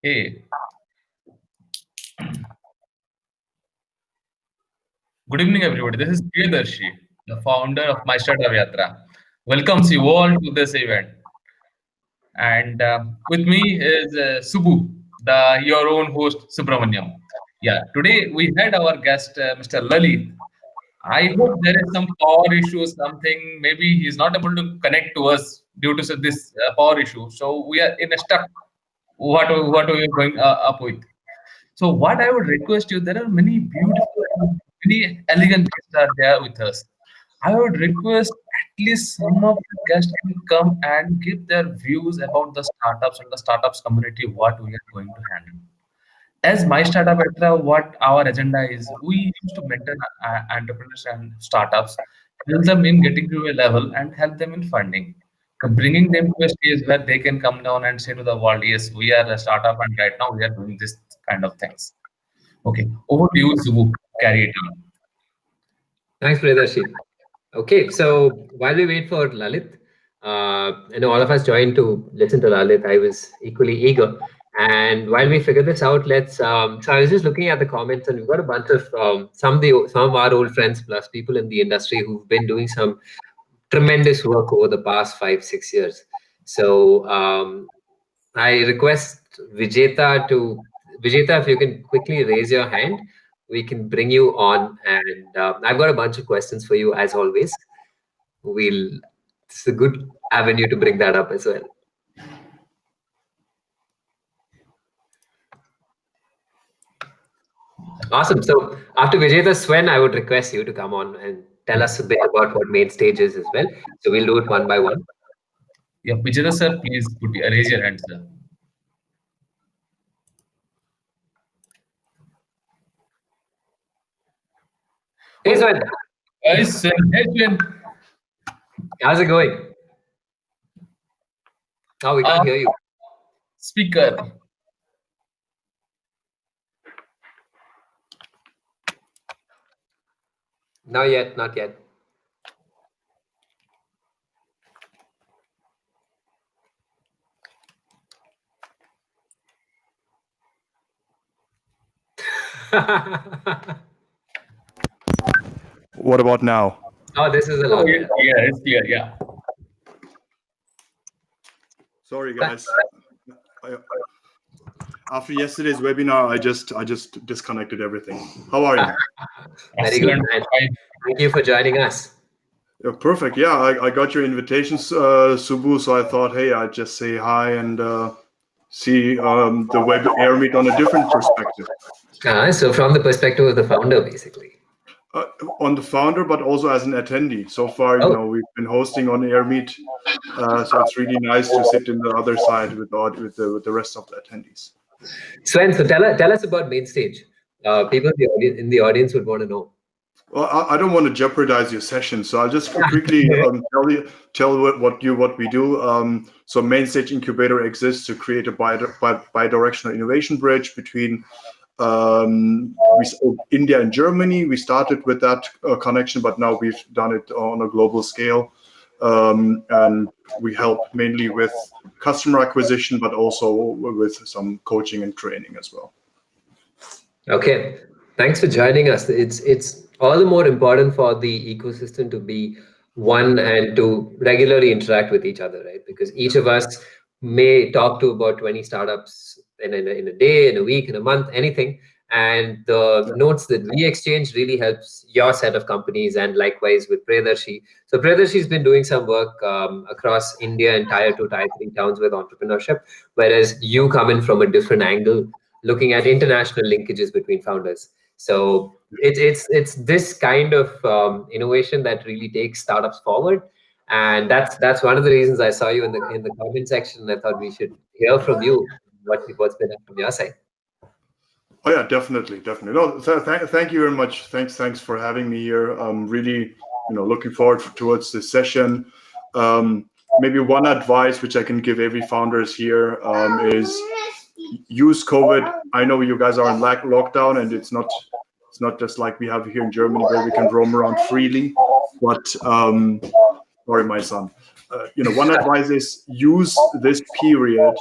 Hey, good evening, everybody. This is Priyadarshi, the founder of MyStartupYatra. Welcomes you all to this event. And with me is Subbu, the your own host, Subramanyam. Yeah, today we had our guest, Mr. Lalit. I hope there is some power issue, something. Maybe he's not able to connect to us due to this power issue. So we are in a stuck. What are we going up with? So what I would request you, there are many beautiful and many elegant guests are there with us. I would request at least some of the guests can come and give their views about the startups and the startups community, what we are going to handle. As my startup Etra, what our agenda is, we used to mentor entrepreneurs and startups, help them in getting to a level and help them in funding, bringing them to a stage where they can come down and say to the world, yes, we are a startup and right now we are doing this kind of things. Okay, over to you, Subbu. Carry it on. Thanks, Priyadarshi. Okay, so while we wait for Lalit, I know all of us joined to listen to Lalit. I was equally eager. And while we figure this out, let's. So I was just looking at the comments, and we've got a bunch of some of our old friends plus people in the industry who've been doing some tremendous work over the past 5 6 years. So I request Vijeta, if you can quickly raise your hand, we can bring you on. And I've got a bunch of questions for you as always. We'll It's a good avenue to bring that up as well. Awesome. So after Vijeta, Sven, I would request you to come on and tell us a bit about what main stage is as well. So we'll do it one by one. Yeah, Vijay sir, please raise your hand, sir. Hey Oh, Sven, guys, hey, Sven. how's it going? Oh, we Uh, can't hear you. speaker. Not yet, not yet. What about now? Oh, this is a Oh, lot yeah, better. yeah, it's clear. Yeah. Sorry, guys. I, after yesterday's webinar, I just disconnected everything. How are you? Very good, Excellent. man. Fine. Thank you for joining us. Yeah, perfect. Yeah, I got your invitations, Subbu. So I thought, hey, I'd just say hi and see the web Airmeet on a different perspective. So from the perspective of the founder, basically. Uh, on the founder, but also as an attendee. So far, Oh, we've been hosting on Airmeet, so it's really nice to sit in the other side with the rest of the attendees. Sven, so tell us about main stage. People in the audience would want to know. Well, I don't want to jeopardize your session, so I'll just quickly tell what we do. So Mainstage Incubator exists to create a bidirectional innovation bridge between India and Germany. We started with that connection, but now we've done it on a global scale, and we help mainly with customer acquisition, but also with some coaching and training as well. Okay, thanks for joining us. It's all the more important for the ecosystem to be one and to regularly interact with each other, right? Because each of us may talk to about 20 startups in a day, in a week, in a month, anything. And the notes that we exchange really helps your set of companies, and likewise with Priyadarshi. So Priyadarshi's been doing some work across India and tier 2, tier 3 towns with entrepreneurship, whereas you come in from a different angle, looking at international linkages between founders. So it's this kind of innovation that really takes startups forward, and that's one of the reasons I saw you in the comment section. And I thought we should hear from you what's been up from your side. Oh yeah, definitely. No, thank you very much. Thanks for having me here. I'm really, looking forward towards this session. Maybe one advice which I can give every founders here is use COVID. I know you guys are in lockdown, and it's not just like we have here in Germany where we can roam around freely. But sorry, my son. One advice is use this period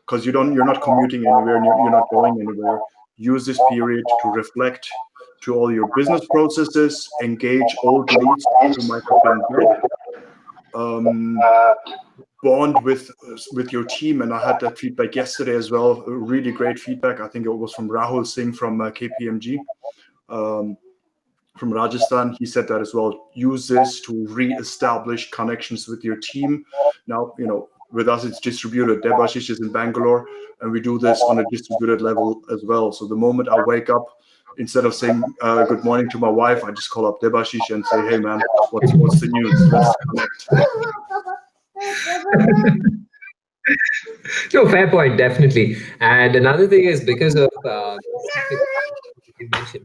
because you're not commuting anywhere and you're not going anywhere. Use this period to reflect to all your business processes, engage old leads who might have been dead, um, bond with your team. And I had that feedback yesterday as well. Really great feedback. I think it was from Rahul Singh from KPMG. Um, from Rajasthan, he said that as well. Use this to re-establish connections with your team. Now, with us, it's distributed. Debashish is in Bangalore, and we do this on a distributed level as well. So the moment I wake up, instead of saying good morning to my wife, I just call up Debashish and say, "Hey, man, what's the news? Let's connect." No, fair point, definitely. And another thing is because of you mentioned.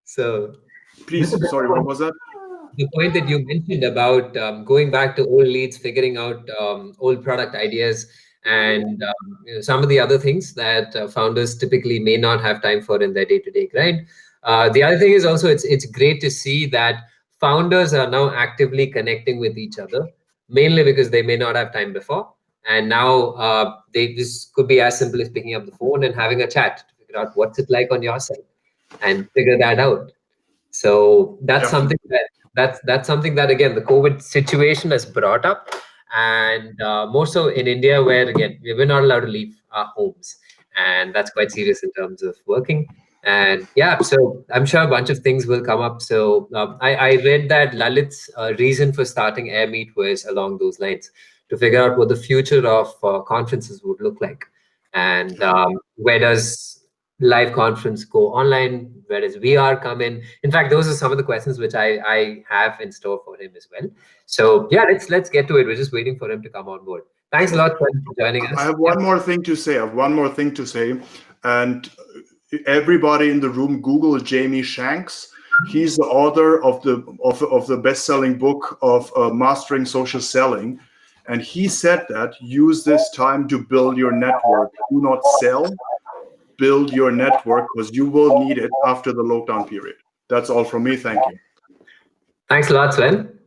So this Please, is sorry, what was that? the point that you mentioned about going back to old leads, figuring out old product ideas, and some of the other things that founders typically may not have time for in their day-to-day grind. The other thing is also it's great to see that founders are now actively connecting with each other, mainly because they may not have time before, and now this could be as simple as picking up the phone and having a chat to figure out what's it like on your side and figure that out. So that's something Definitely. that's something that again the COVID situation has brought up, and more so in India, where again we're not allowed to leave our homes, and that's quite serious in terms of working. And yeah, so I'm sure a bunch of things will come up. So I read that Lalit's reason for starting Airmeet was along those lines to figure out what the future of conferences would look like, and where does live conference go online? Where does VR come in fact, those are some of the questions which I have in store for him as well. So yeah, let's get to it. We're just waiting for him to come on board. Thanks a lot for joining I us. have Yeah. one more thing to say. I have one more thing to say. And everybody in the room, Google Jamie Shanks. He's the author of the best-selling book of Mastering Social Selling. And he said that use this time to build your network. Do not sell, build your network because you will need it after the lockdown period. That's all from me. Thank you. Thanks a lot, Sven.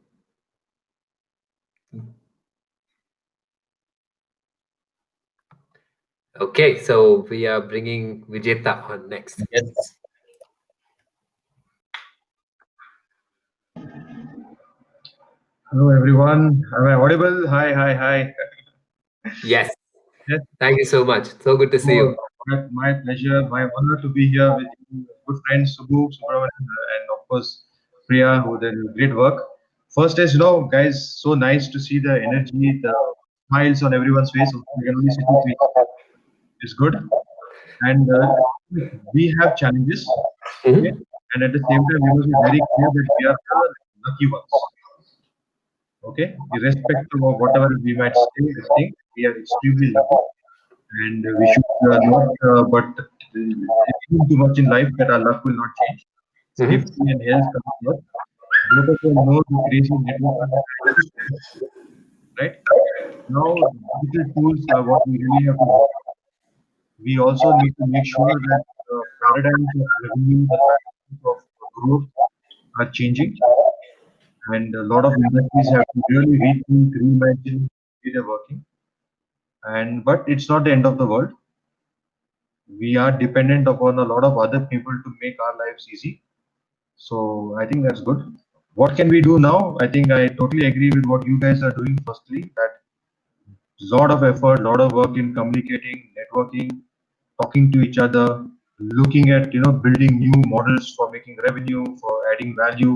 Okay, so we are bringing Vijeta on next. Yes. Hello everyone. Am I audible? Hi, hi, hi. Yes, Yes. thank you so much. So good to see Oh, you. my pleasure, my honor to be here with you, good friends Subbu, Subramanian, and of course Priya, who did great work. First is, guys, so nice to see the energy, the smiles on everyone's face. We can only see two, three. It's good. And we have challenges, okay? Mhm. And at the same time, we must be very clear that we are the lucky ones. Okay, irrespective of whatever we might say, I think we are extremely lucky, and we should not but aim too much in life that our luck will not change. Mhm. Safety and health comes first. Both of them know the crazy networking and IT space, right? Now, digital tools are what we really have to work. We also need to make sure that the paradigms of revenue, the paradigms of growth are changing, and a lot of industries have to really rethink, reimagine way they're working. And but it's not the end of the world. We are dependent upon a lot of other people to make our lives easy. So I think that's good. What can we do now? I think I totally agree with what you guys are doing. Firstly, that lot of effort, lot of work in communicating, networking, talking to each other, looking at building new models for making revenue, for adding value,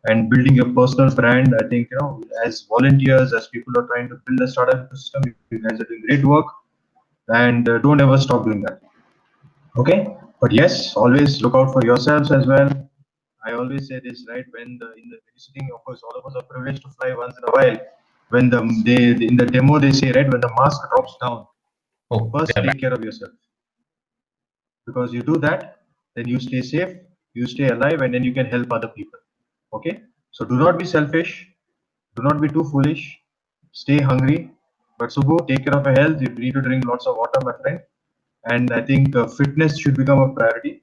and building your personal brand. I think as volunteers, as people are trying to build a startup ecosystem, you guys are doing great work, and don't ever stop doing that. Okay, but yes, always look out for yourselves as well. I always say this, right? When you're sitting, of course, all of us are privileged to fly once in a while. When in the demo they say, right, when the mask drops down, Oh, first they're back. take care of yourself, because you do that, then you stay safe, you stay alive, and then you can help other people. Okay, so do not be selfish, do not be too foolish, stay hungry. But Subbu, take care of your health. You need to drink lots of water, my friend. And I think fitness should become a priority.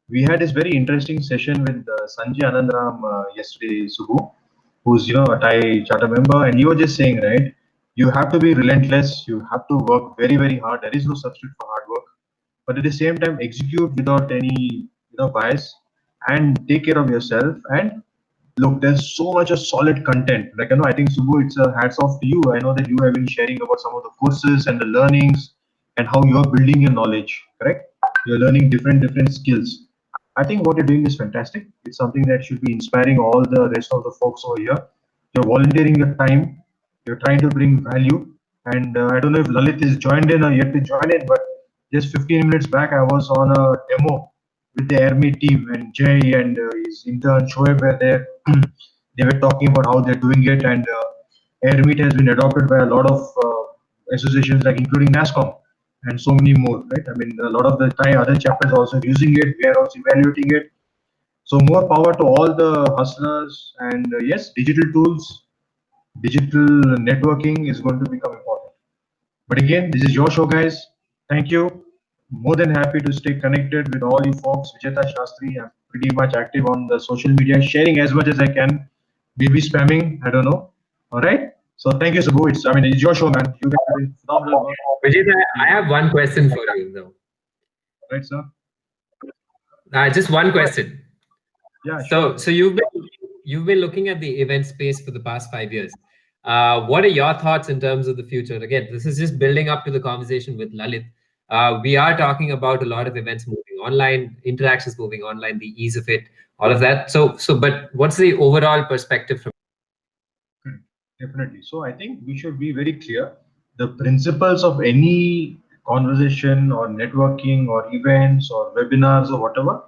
We had this very interesting session with Sanjay Anandram yesterday, Subbu, who's a Thai charter member, and he was just saying, right, You have to be relentless. You have to work very, very hard. There is no substitute for hard work. But at the same time, execute without any bias, and take care of yourself. And look, there's so much of solid content. Like, I think Subbu, it's a hats off to you. I know that you have been sharing about some of the courses and the learnings and how you're building your knowledge. Correct? You're learning different skills. I think what you're doing is fantastic. It's something that should be inspiring all the rest of the folks over here. You're volunteering your time. You're trying to bring value. And I don't know if Lalit is joined in or yet to join in, but just 15 minutes back, I was on a demo with the Airmeet team, and Jay and his intern Shoaib were there. They were talking about how they're doing it, and Airmeet has been adopted by a lot of associations, like including NASCOM and so many more. Right? I mean, a lot of the other chapters are also using it. We are also evaluating it. So more power to all the hustlers, and yes, digital tools, digital networking is going to become important. But again, this is your show, guys. Thank you. More than happy to stay connected with all you folks. Vijeta Shastri, I'm pretty much active on the social media, sharing as much as I can. Maybe spamming, I don't know. All right. So thank you, Subbu. It's your show, man. You guys are doing phenomenal work. Vijay, I have one question for you, though. Right, sir? Just one question. Yeah, sure. So you've been looking at the event space for the past 5 years. What are your thoughts in terms of the future? Again, this is just building up to the conversation with Lalit. We are talking about a lot of events moving online, interactions moving online, the ease of it, all of that. But what's the overall perspective from? Definitely. So I think we should be very clear. The principles of any conversation or networking or events or webinars or whatever,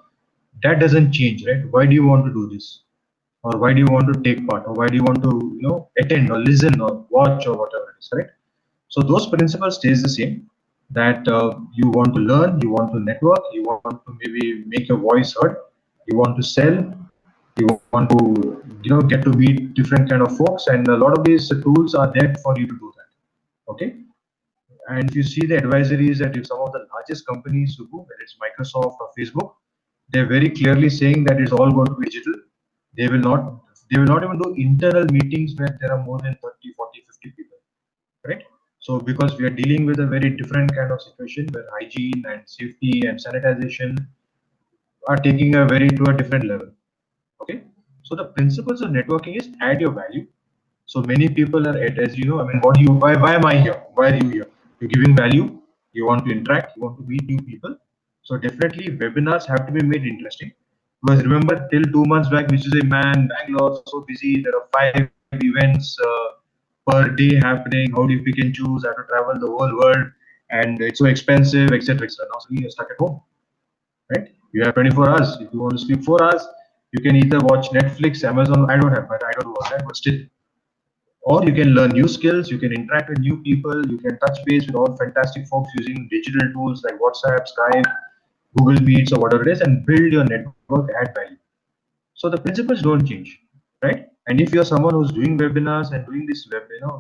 that doesn't change, right? Why do you want to do this? Or why do you want to take part? Or why do you want to, attend or listen or watch or whatever it is, right? So those principles stays the same. That you want to learn, you want to network, you want to maybe make your voice heard, you want to sell, you want to get to meet different kind of folks, and a lot of these tools are there for you to do that. Okay. And if you see the advisories that if some of the largest companies, whether it's Microsoft or Facebook, they're very clearly saying that it's all going to be digital. They will not they will not even do internal meetings where there are more than 30, 40, 50 people. Right? So because we are dealing with a very different kind of situation where hygiene and safety and sanitization are taking a very to a different level. Okay. So the principles of networking is add your value. So many people are at, as you know, I mean, what do you, why am I here? Why are you here? You're giving value, you want to interact, you want to meet new people. So definitely webinars have to be made interesting. Because remember, till 2 months back, which is a man, Bangalore, so busy, there are 5 events per day happening. How do you pick and choose? I have to travel the whole world and it's so expensive, etc. etc. Now suddenly you're stuck at home, right? You have 24 hours. If you want to sleep 4 hours, you can either watch Netflix, Amazon. I don't have, but I don't do all that, but still. Or you can learn new skills, you can interact with new people, you can touch base with all fantastic folks using digital tools like WhatsApp, Skype, Google Meets, or whatever it is, and build your network, add value. So the principles don't change, right? And if you're someone who's doing webinars and doing this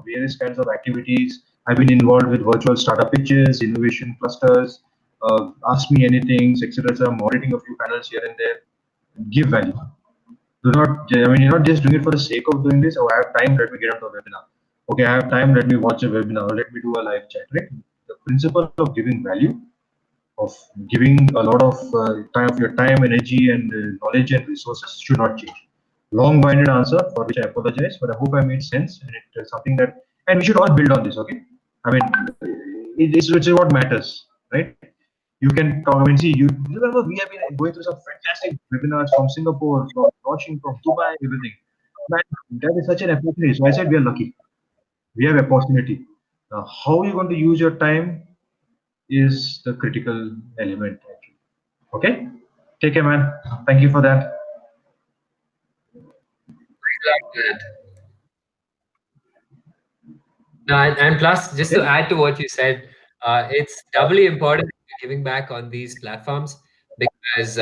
various kinds of activities, I've been involved with virtual startup pitches, innovation clusters, ask me anything, etc. So I'm moderating a few panels here and there. Give value. Do not, I mean, you're not just doing it for the sake of doing this. Oh, I have time, let me get onto a webinar. Okay, I have time, let me watch a webinar, or let me do a live chat, right? The principle of giving value, of giving a lot of time of your time, energy, and knowledge and resources should not change. Long-winded answer for which I apologize, but I hope I made sense, and it is something that, and we should all build on this. Okay, I mean, it's what matters, right? You can talk. I mean, see, you remember we have been going through some fantastic webinars from Singapore, from launching from Dubai, everything. Man, that is such an opportunity. So I said we are lucky. We have opportunity. Now, how you going to use your time is the critical element. Actually. Okay. Take care, man. Thank you for that. No, and plus, just to add to what you said, it's doubly important giving back on these platforms because,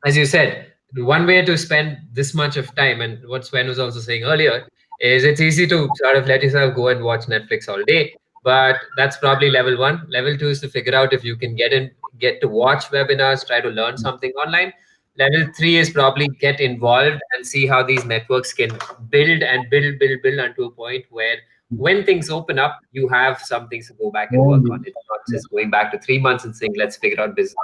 as you said, the one way to spend this much of time, and what Sven was also saying earlier, is it's easy to sort of let yourself go and watch Netflix all day. But that's probably level one. Level two is to figure out if you can get to watch webinars, try to learn something online. Level 3 is probably get involved and see how these networks can build and build unto a point where when things open up, you have some things to go back and work on. Only. It's not Yeah. just going back to 3 months and saying, let's figure out business.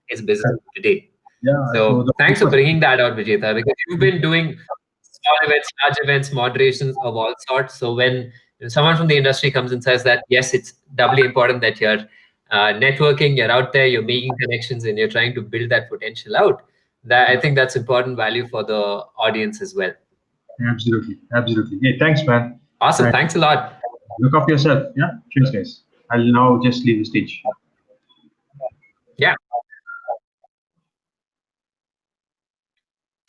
It's business Correct. today. Yeah. So So the thanks for focus. bringing that out, Vijeta, because you've been doing small events, large events, moderations of all sorts. So when someone from the industry comes and says that, yes, it's doubly important that you're networking, you're out there, you're making connections, and you're trying to build that potential out. That I Yeah. think that's important value for the audience as well. Absolutely. Absolutely. Hey, thanks, man. Awesome. And Thanks a lot. look after yourself. Yeah. Cheers, guys. I'll now just leave the stage. Yeah.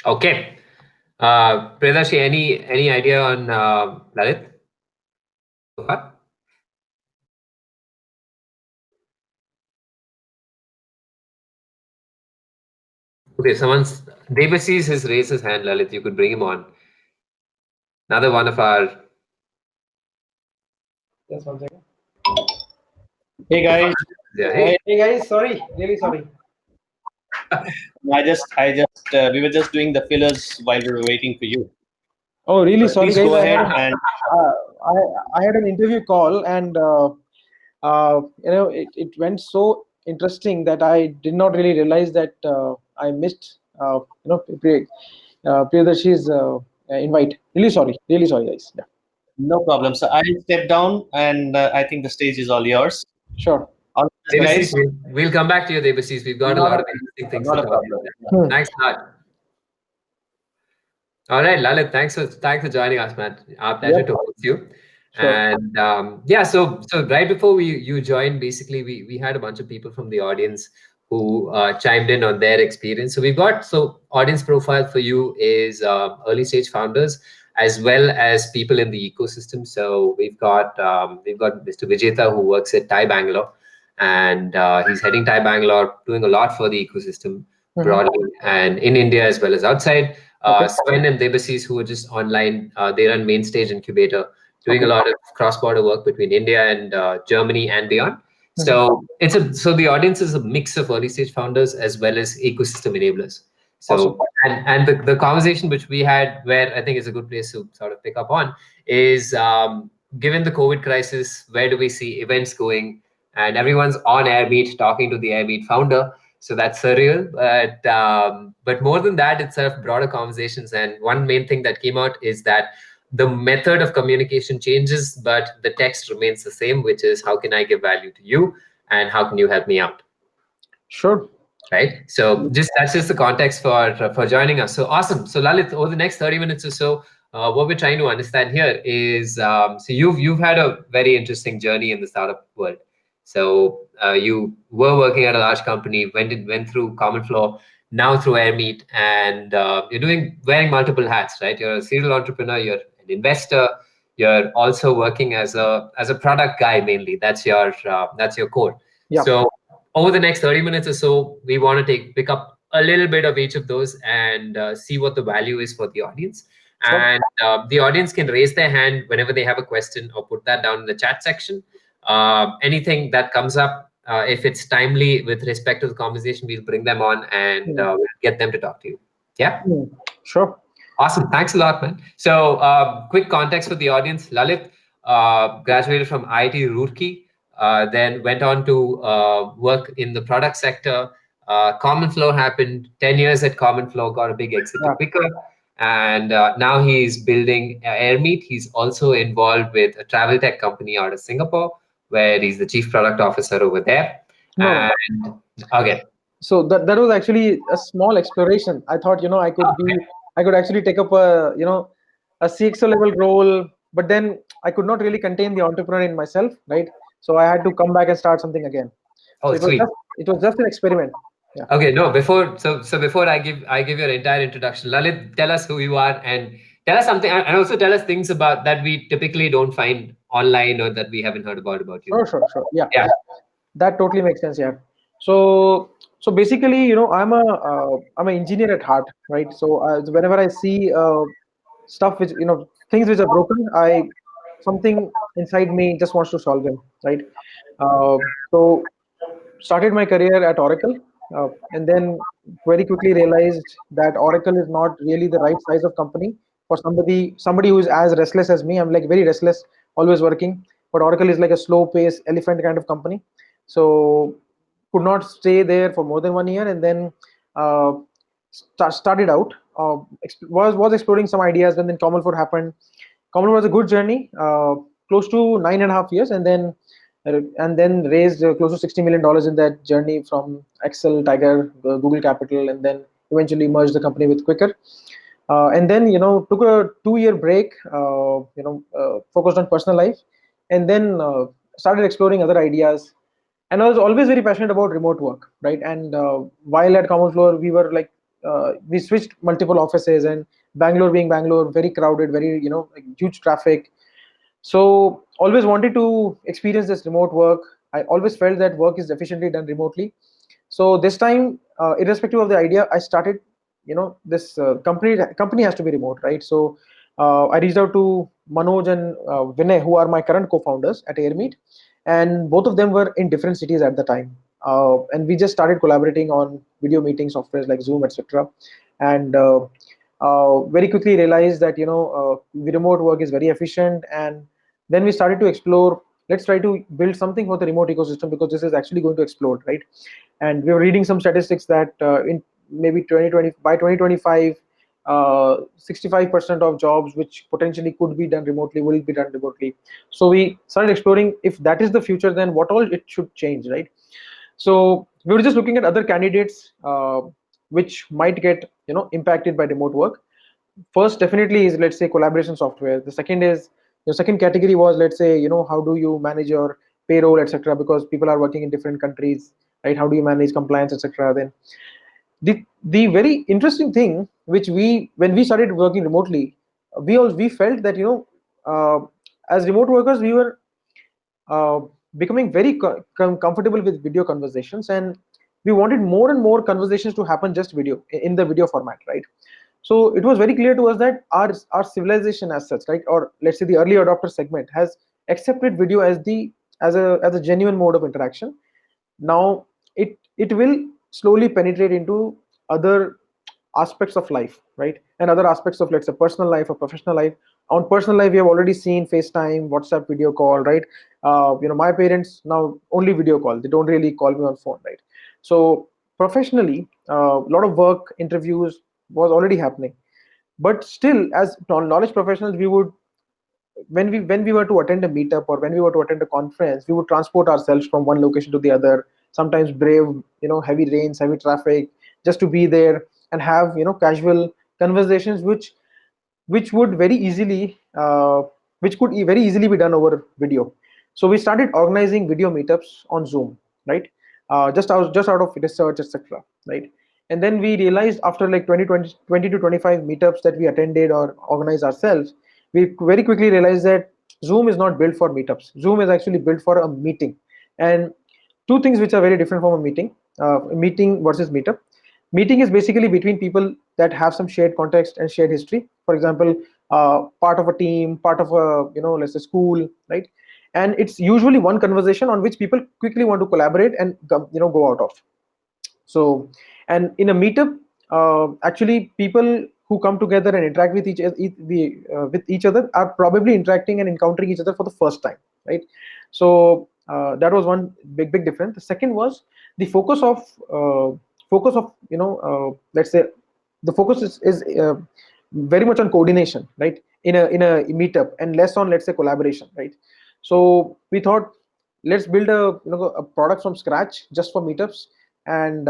Okay. Priyadarshi, any idea on Lalit so far? Okay, someone's Devasis has raised his hand, Lalit. You could bring him on. Another one of our. Just one second. Hey guys. Yeah, hey. Hey guys, sorry, really sorry. We were just doing the fillers while we were waiting for you. Oh, really But sorry, please guys. go ahead and Uh, I I had an interview call, and it went so interesting that I did not really realize that I missed Priyadarshi's invite. Really sorry, guys. Yeah, no problem. So I'll step down, and I think the stage is all yours. sure. All the best, Devasis, guys. we'll come back to you, Devasis. We've got a Not lot a of interesting things to not a cover. problem. Hmm. Thanks a lot. All right, Lalit, thanks for joining us, man. Our pleasure Yep, to host you. sure. And yeah, so right before you joined, basically we had a bunch of people from the audience who chimed in on their experience. So we've got audience profile for you is early stage founders as well as people in the ecosystem. So we've got Mr. Vijeta who works at Thai Bangalore, and he's heading Thai Bangalore, doing a lot for the ecosystem Mhm. broadly and in India as well as outside. Okay. Sven and Debasis, who are just online, they run Main Stage Incubator, doing a Okay. lot of cross-border work between India and Germany and beyond. Mhm. So the audience is a mix of early stage founders as well as ecosystem enablers. Awesome. So and the conversation which we had, where I think is a good place to sort of pick up on, is given the COVID crisis, where do we see events going? And everyone's on Airmeet talking to the Airmeet founder. So that's surreal. But more than that, it's sort of broader conversations. And one main thing that came out is that the method of communication changes, but the text remains the same, which is how can I give value to you and how can you help me out? Sure. Right. So that's just the context for joining us. So awesome. So Lalit, over the next 30 minutes or so, what we're trying to understand here is so you've had a very interesting journey in the startup world. So you were working at a large company, went through Common Flow, now through Airmeet, and you're wearing multiple hats, right? You're a serial entrepreneur, you're an investor, you're also working as a product guy mainly. That's your core. Yeah. So over the next 30 minutes or so, we want to pick up a little bit of each of those and see what the value is for the audience. Sure. And the audience can raise their hand whenever they have a question or put that down in the chat section. Anything that comes up, if it's timely with respect to the conversation, we'll bring them on and we'll get them to talk to you. Yeah? Sure. Awesome. Thanks a lot, man. So quick context for the audience. Lalit graduated from IIT Roorkee, then went on to work in the product sector. Common Flow happened, 10 years at Common Flow, got a big exit to Yeah. Quicker. And now he's building Airmeet. He's also involved with a travel tech company out of Singapore, where he's the chief product officer over there. No. And okay. So that was actually a small exploration. I thought, I could actually take up a CXO level role, but then I could not really contain the entrepreneur in myself, right? So I had to come back and start something again. Oh, So sweet. it was just an experiment. Yeah. Okay, no, before I give your entire introduction, Lalit, tell us who you are and tell us something, and also tell us things about that we typically don't find online or that we haven't heard about you. Sure. Yeah. Yeah. That totally makes sense. Yeah. So basically, I'm an engineer at heart, right? So whenever I see stuff which things which are broken, something inside me just wants to solve them, right? So started my career at Oracle, and then very quickly realized that Oracle is not really the right size of company for somebody who is as restless as me. I'm like very restless, always working, but Oracle is like a slow pace elephant kind of company. So could not stay there for more than 1 year, and then uh, started out, was exploring some ideas when then Common 4 happened. Common was a good journey, close to 9.5 years, and then raised close to $60 million in that journey from Excel, Tiger, Google Capital, and then eventually merged the company with Quicker. And then took a 2 year break, focused on personal life, and then started exploring other ideas. And I was always very passionate about remote work, right? And while at Common Floor, we were like we switched multiple offices, and Bangalore being Bangalore, very crowded, very like huge traffic. So always wanted to experience this remote work. I always felt that work is efficiently done remotely. So this time, irrespective of the idea, I started, this company has to be remote, right? So I reached out to Manoj and Vinay, who are my current co-founders at Airmeet, and both of them were in different cities at the time. And we just started collaborating on video meeting softwares like Zoom, etc. And very quickly realized that remote work is very efficient, and then we started to explore, let's try to build something for the remote ecosystem, because this is actually going to explode, right? And we were reading some statistics that in maybe 2020, by 2025, 65% of jobs which potentially could be done remotely will be done remotely. So we started exploring, if that is the future, then what all it should change, right? So we were just looking at other candidates which might get impacted by remote work. First definitely is, let's say, collaboration software. The second is, the second category was, let's say, how do you manage your payroll, etc., because people are working in different countries, right? How do you manage compliance, etc. Then the very interesting thing, which we when we started working remotely, we felt that as remote workers, we were uh, becoming very comfortable with video conversations, and we wanted more and more conversations to happen just video, in the video format, right? So it was very clear to us that our civilization as such, right, or let's say the early adopter segment, has accepted video as a genuine mode of interaction. Now it will slowly penetrate into other aspects of life, right, and other aspects of, let's say, personal life or professional life. On personal life, we have already seen FaceTime, WhatsApp video call, right? My parents now only video call, they don't really call me on phone, right? So professionally, a lot of work interviews was already happening, but still, as knowledge professionals, we would, when we were to attend a meetup or when we were to attend a conference, we would transport ourselves from one location to the other, sometimes brave heavy rains, heavy traffic, just to be there and have casual conversations, which would very easily which could very easily be done over video. So we started organizing video meetups on Zoom, right? Just out of research, etc., right? And then we realized, after like 20 to 25 meetups that we attended or organized ourselves, we very quickly realized that Zoom is not built for meetups. Zoom is actually built for a meeting. And two things which are very different from a meeting versus meetup. Meeting is basically between people that have some shared context and shared history. For example, part of a team, part of a let's say school, right? And it's usually one conversation on which people quickly want to collaborate and go out of. So, and in a meetup, actually, people who come together and interact with with each other are probably interacting and encountering each other for the first time, right? So that was one big difference. The second was the focus of let's say, the focus is very much on coordination, right? In a meetup, and less on, let's say, collaboration, right? So we thought, let's build a product from scratch just for meetups. And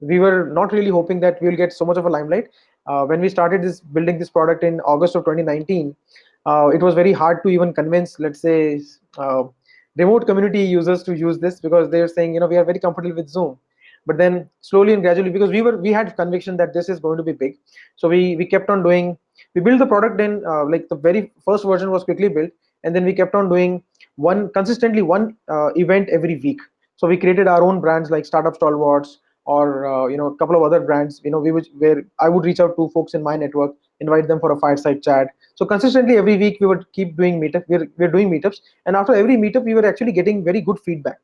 we were not really hoping that we'll get so much of a limelight. When we started this building this product in August of 2019, it was very hard to even convince, let's say, uh, remote community users to use this, because they were saying, we are very comfortable with Zoom. But then slowly and gradually, because we had conviction that this is going to be big, so we kept on doing. We built the product, and like the very first version was quickly built, and then we kept on doing one event every week. So we created our own brands like Startup Stalwarts, or a couple of other brands. We would where I would reach out to folks in my network, invite them for a fireside chat. So consistently every week we would keep doing meetup. We're doing meetups, and after every meetup we were actually getting very good feedback.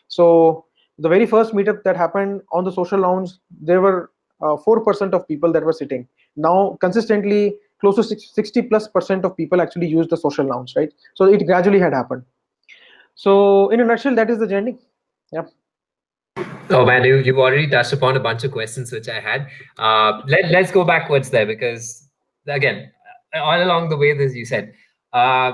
So the very first meetup that happened on the social lounge, there were 4% of people that were sitting. Now consistently close to 60+% of people actually use the social lounge, right? So it gradually had happened. So in a nutshell, that is the journey. Yeah. Oh man, you've already touched upon a bunch of questions which I had. Let's go backwards there, because again, all along the way, as you said,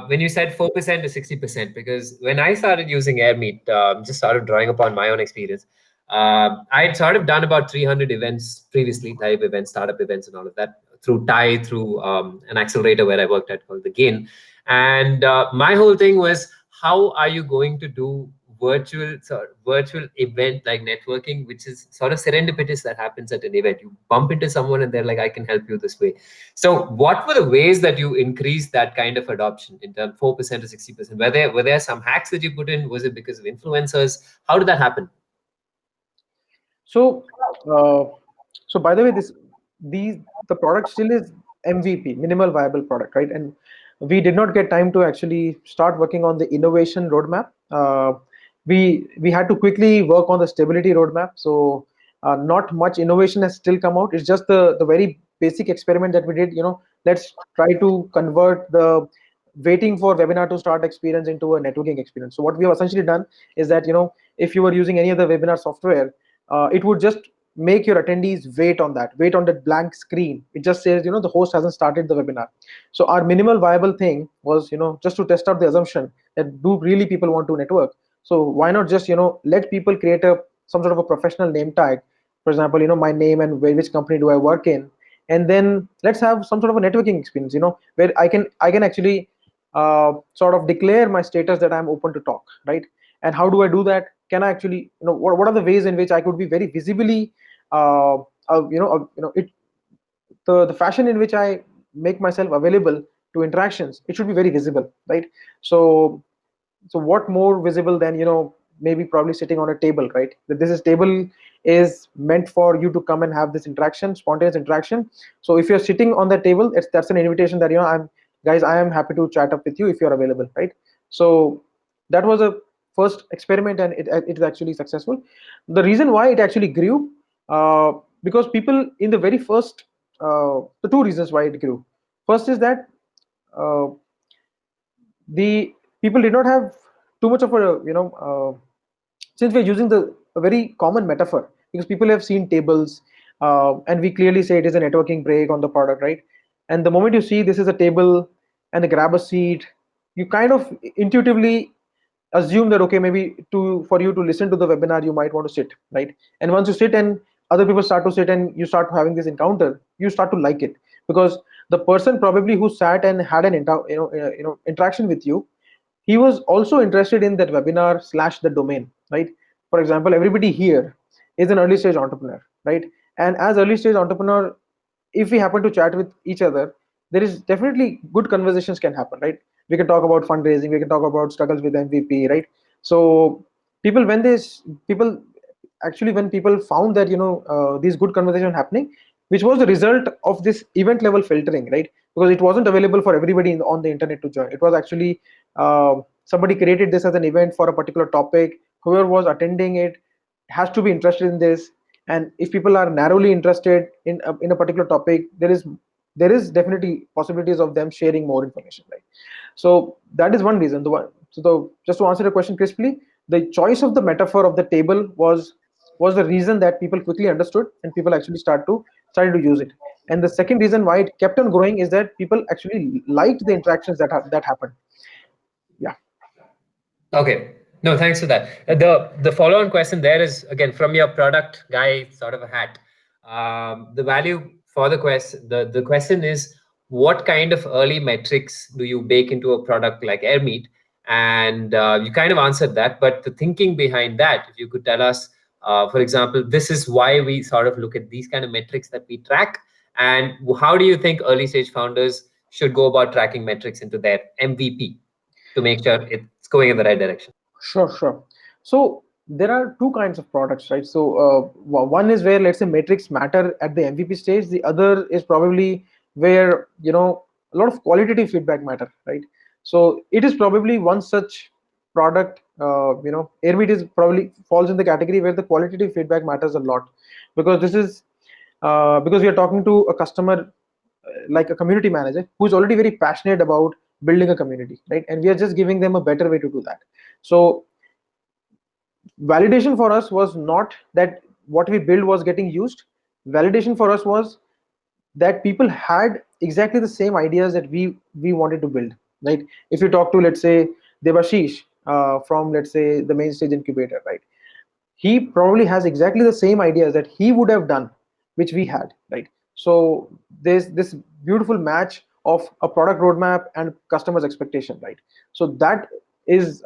when you said 4% to 60%, because when I started using Airmeet, just started drawing upon my own experience. I had sort of done about 300 events previously, type events, startup events, and all of that through TIE, through an accelerator where I worked at called the Gain. And my whole thing was, how are you going to do virtual event like networking, which is sort of serendipitous that happens at an event? You bump into someone and they're like, I can help you this way. So what were the ways that you increased that kind of adoption in terms 4% to 60%? Were there some hacks that you put in? Was it because of influencers? How did that happen? So, so by the way, these the product still is MVP, minimal viable product, right? And we did not get time to actually start working on the innovation roadmap. We had to quickly work on the stability roadmap. So, not much innovation has still come out. It's just the very basic experiment that we did. Let's try to convert the waiting for webinar to start experience into a networking experience. So what we have essentially done is that, if you were using any other webinar software, it would just make your attendees wait on that blank screen. It just says, the host hasn't started the webinar. So our minimal viable thing was, just to test out the assumption that do really people want to network. So why not just, let people create some sort of a professional name tag, for example, my name and which company do I work in, and then let's have some sort of a networking experience, where I can actually sort of declare my status that I'm open to talk, right? And how do I do that? Can I actually, what are the ways in which I could be very visibly, uh, it the fashion in which I make myself available to interactions, it should be very visible, right? So what more visible than, maybe probably sitting on a table, right? That this is table is meant for you to come and have this interaction, spontaneous interaction. So if you're sitting on the table, that's an invitation that, I am happy to chat up with you if you're available, right? So that was a first experiment, and it is actually successful. The reason why it actually grew, because people in the very first, the two reasons why it grew. First is that, uh, the people did not have too much of a, since we're using the a very common metaphor, because people have seen tables, and we clearly say it is a networking break on the product, right? And the moment you see this is a table and they grab a seat, you kind of intuitively assume that, okay, maybe for you to listen to the webinar you might want to sit, right? And once you sit and other people start to sit and you start having this encounter, you start to like it, because the person probably who sat and had an interaction with you, he was also interested in that webinar slash the domain, right? For example, everybody here is an early stage entrepreneur, right? And as early stage entrepreneur, if we happen to chat with each other, there is definitely good conversations can happen, right? We can talk about fundraising, we can talk about struggles with MVP, right? So people when this people actually when people found that, these good conversation happening, which was the result of this event level filtering, right? Because it wasn't available for everybody on the internet to join. It was actually, somebody created this as an event for a particular topic. Whoever was attending it has to be interested in this, and if people are narrowly interested in a particular topic, there is definitely possibilities of them sharing more information, right? So that is one reason. Just to answer the question crisply, the choice of the metaphor of the table was the reason that people quickly understood and people actually started to use it. And the second reason why it kept on growing is that people actually liked the interactions that happened. Yeah. Okay. No, thanks for that. The follow-on question there is, again, from your product guy sort of a hat. The value for the question is, what kind of early metrics do you bake into a product like Airmeet? And you kind of answered that, but the thinking behind that, if you could tell us, for example, this is why we sort of look at these kind of metrics that we track, and how do you think early stage founders should go about tracking metrics into their MVP to make sure it's going in the right direction? Sure. So there are two kinds of products, right? So one is where, let's say, metrics matter at the MVP stage. The other is probably where, a lot of qualitative feedback matter, right? So it is probably one such product Airmeet is probably falls in the category where the qualitative feedback matters a lot, because this is because we are talking to a customer, like a community manager who is already very passionate about building a community, right? And we are just giving them a better way to do that. So validation for us was not that what we built was getting used. Validation for us was that people had exactly the same ideas that we wanted to build, right? If you talk to, let's say, Devashish, from, let's say, the main stage incubator, right? He probably has exactly the same ideas that he would have done, which we had, right? So there's this beautiful match of a product roadmap and customers expectation, right? So that is,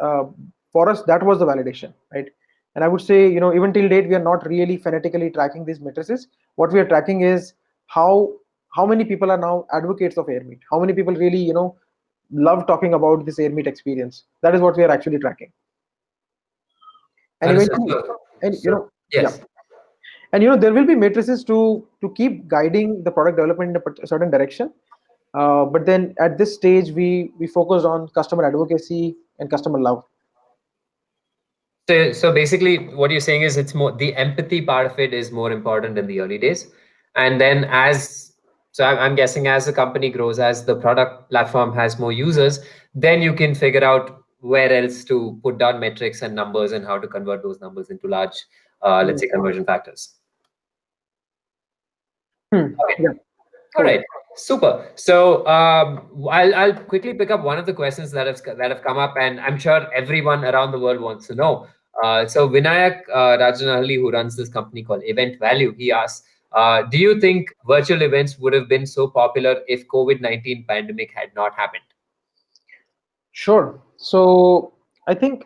for us, that was the validation, right? And I would say, even till date, we are not really phonetically tracking these matrices. What we are tracking is how how many people are now advocates of Airmeet, how many people really, love talking about this Airmeet experience. That is what we are actually tracking. And Understood. eventually, and yeah, Yes. and there will be matrices to keep guiding the product development in a certain direction. But then at this stage, we focus on customer advocacy and customer love. So basically, what you're saying is it's more the empathy part of it is more important in the early days, and then I'm guessing as the company grows, as the product platform has more users, then you can figure out where else to put down metrics and numbers and how to convert those numbers into large, let's say, conversion factors. Okay. Yeah, All correct. right, super. So I'll quickly pick up one of the questions that have come up, and I'm sure everyone around the world wants to know. So Vinayak Rajanahalli, who runs this company called Event Value, he asks, do you think virtual events would have been so popular if COVID-19 pandemic had not happened? Sure. So I think,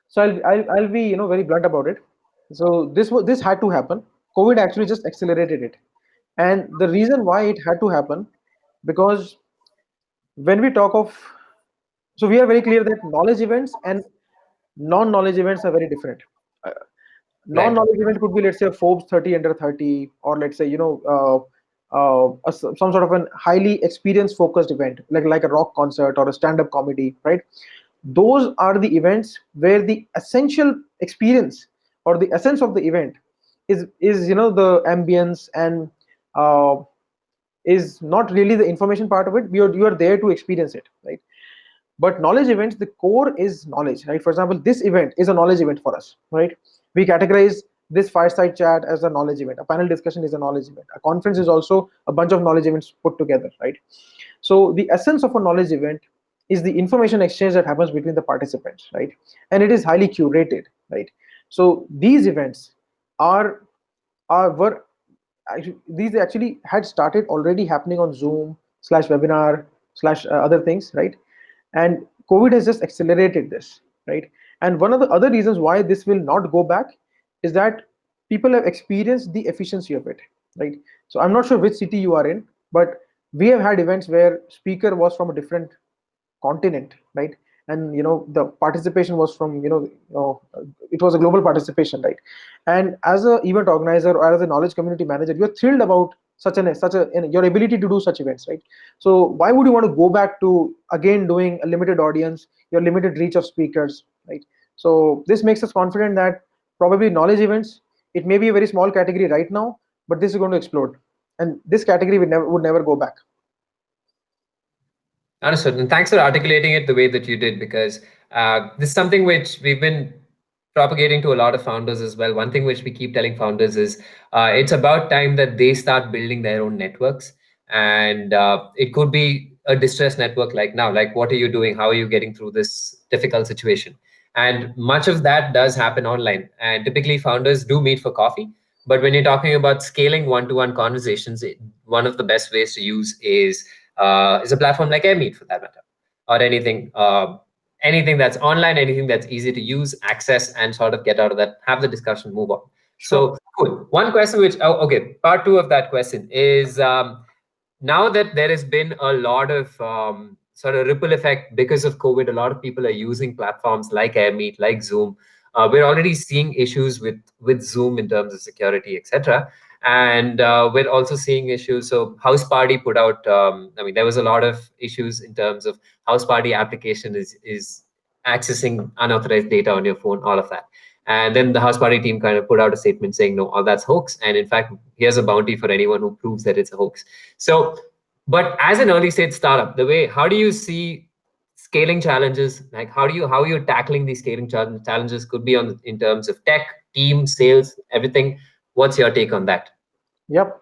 so I'll be, very blunt about it. So this had to happen. COVID actually just accelerated it, and the reason why it had to happen, because when we talk of, so we are very clear that knowledge events and non-knowledge events are very different. Uh, Right. Non-knowledge event could be, let's say, a Forbes 30 under 30, or let's say, some sort of an highly experience focused event, like a rock concert or a stand-up comedy, right? Those are the events where the essential experience or the essence of the event is the ambience, and uh, is not really the information part of it. You are there to experience it, right? But knowledge events, the core is knowledge, right? For example, this event is a knowledge event for us, right? We categorize this fireside chat as a knowledge event, a panel discussion is a knowledge event, a conference is also a bunch of knowledge events put together, right? So the essence of a knowledge event is the information exchange that happens between the participants, right? And it is highly curated, right? So these events are were these actually had started already happening on Zoom slash webinar slash other things, right? And COVID has just accelerated this, right? And one of the other reasons why this will not go back is that people have experienced the efficiency of it, right? So I'm not sure which city you are in, but we have had events where speaker was from a different continent, right? And the participation was from, it was a global participation, right? And as a event organizer or as a knowledge community manager, you're thrilled about your ability to do such events, right? So why would you want to go back to again doing a limited audience, your limited reach of speakers, right? So this makes us confident that probably knowledge events, it may be a very small category right now, but this is going to explode, and this category would never go back. Understood. And thanks for articulating it the way that you did, because this is something which we've been propagating to a lot of founders as well. One thing which we keep telling founders is it's about time that they start building their own networks. And it could be a distressed network like now, like what are you doing? How are you getting through this difficult situation? And much of that does happen online. And typically founders do meet for coffee. But when you're talking about scaling one-to-one conversations, one of the best ways to use is a platform like Airmeet, for that matter, or anything that's online, anything that's easy to use, access, and sort of get out of that, have the discussion, move on. Sure. So cool. One question which, okay, part two of that question is, now that there has been a lot of sort of ripple effect because of COVID, a lot of people are using platforms like Airmeet, like Zoom. We're already seeing issues with Zoom in terms of security, etc. And we're also seeing issues. So House Party put out, I mean, there was a lot of issues in terms of House Party application is accessing unauthorized data on your phone, all of that. And then the house party team kind of put out a statement saying, no, all that's hoax. And in fact, here's a bounty for anyone who proves that it's a hoax. So, but as an early stage startup, how do you see scaling challenges? Like how you're tackling these scaling challenges could be in terms of tech, team, sales, everything. What's your take on that? Yep.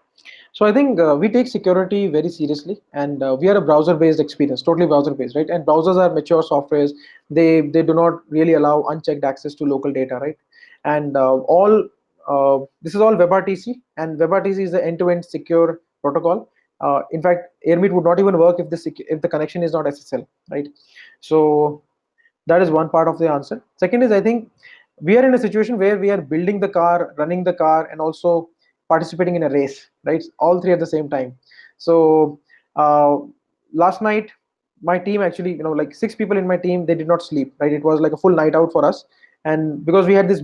So I think we take security very seriously, and we are a browser-based experience, totally browser-based, right? And browsers are mature softwares. They do not really allow unchecked access to local data, right? And all this is all WebRTC, and WebRTC is the end-to-end secure protocol. In fact, Airmeet would not even work if if the connection is not SSL, right? So that is one part of the answer. Second is, I think we are in a situation where we are building the car, running the car, and also participating in a race, right? All three at the same time. So uh, last night, my team actually, like 6 people in my team, they did not sleep, right? It was like a full night out for us, and because we had this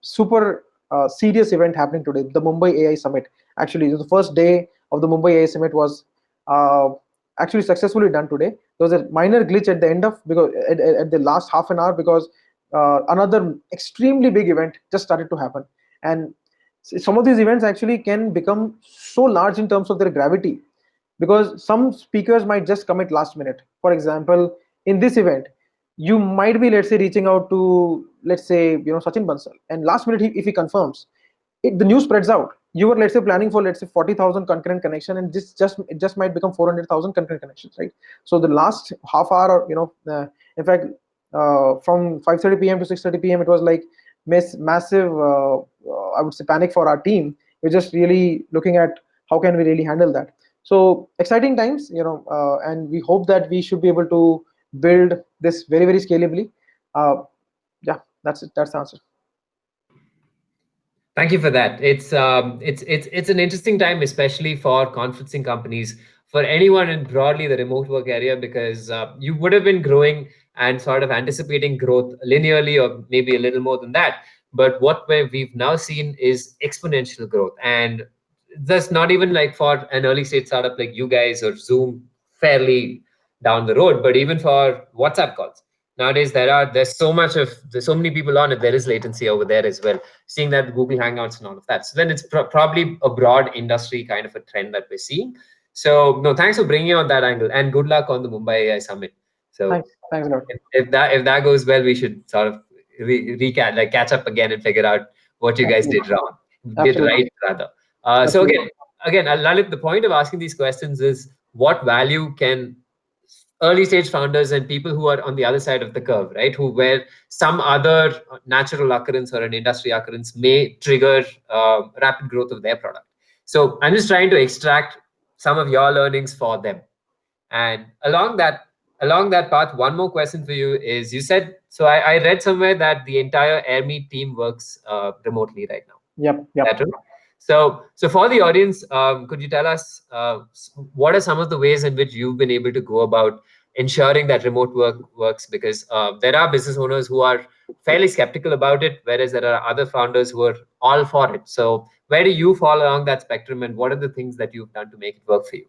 super serious event happening today, the Mumbai AI Summit. Actually, the first day of the Mumbai AI Summit was uh, actually successfully done today. There was a minor glitch at the end of, because at the last half an hour, because another extremely big event just started to happen. And some of these events actually can become so large in terms of their gravity, because some speakers might just come at last minute. For example, in this event, you might be, let's say, reaching out to, let's say, Sachin Bansal, and last minute, if he confirms, the news spreads out. You were, let's say, planning for, let's say, 40,000 concurrent connection, and it just might become 400,000 concurrent connections, right? So the last half hour, or in fact, from 5:30 p.m. to 6:30 p.m., it was like massive, I would say, panic for our team. We're just really looking at how can we really handle that. So exciting times, and we hope that we should be able to build this very, very scalably. Yeah, that's it. That's the answer. Thank you for that. It's an interesting time, especially for conferencing companies, for anyone in broadly the remote work area, because you would have been growing and sort of anticipating growth linearly, or maybe a little more than that. But what we've now seen is exponential growth, and that's not even like for an early stage startup like you guys or Zoom, fairly down the road, but even for WhatsApp calls. Nowadays, there's so many people on it. There is latency over there as well. Seeing that Google Hangouts and all of that. So then it's probably a broad industry kind of a trend that we're seeing. So no, thanks for bringing out that angle, and good luck on the Mumbai AI Summit. So Thanks a lot. if that goes well, we should sort of catch up again and figure out what you guys did wrong, did Absolutely. right rather. So Absolutely. again, Lalit, the point of asking these questions is what value can early stage founders and people who are on the other side of the curve, right, who where some other natural occurrence or an industry occurrence may trigger rapid growth of their product. So I'm just trying to extract some of your learnings for them. And along that path, one more question for you is, you said, so I read somewhere that the entire Airmeet team works remotely right now. Yep. That true? So for the audience, could you tell us what are some of the ways in which you've been able to go about ensuring that remote work works? Because there are business owners who are fairly skeptical about it, whereas there are other founders who are all for it. So where do you fall along that spectrum, and what are the things that you've done to make it work for you?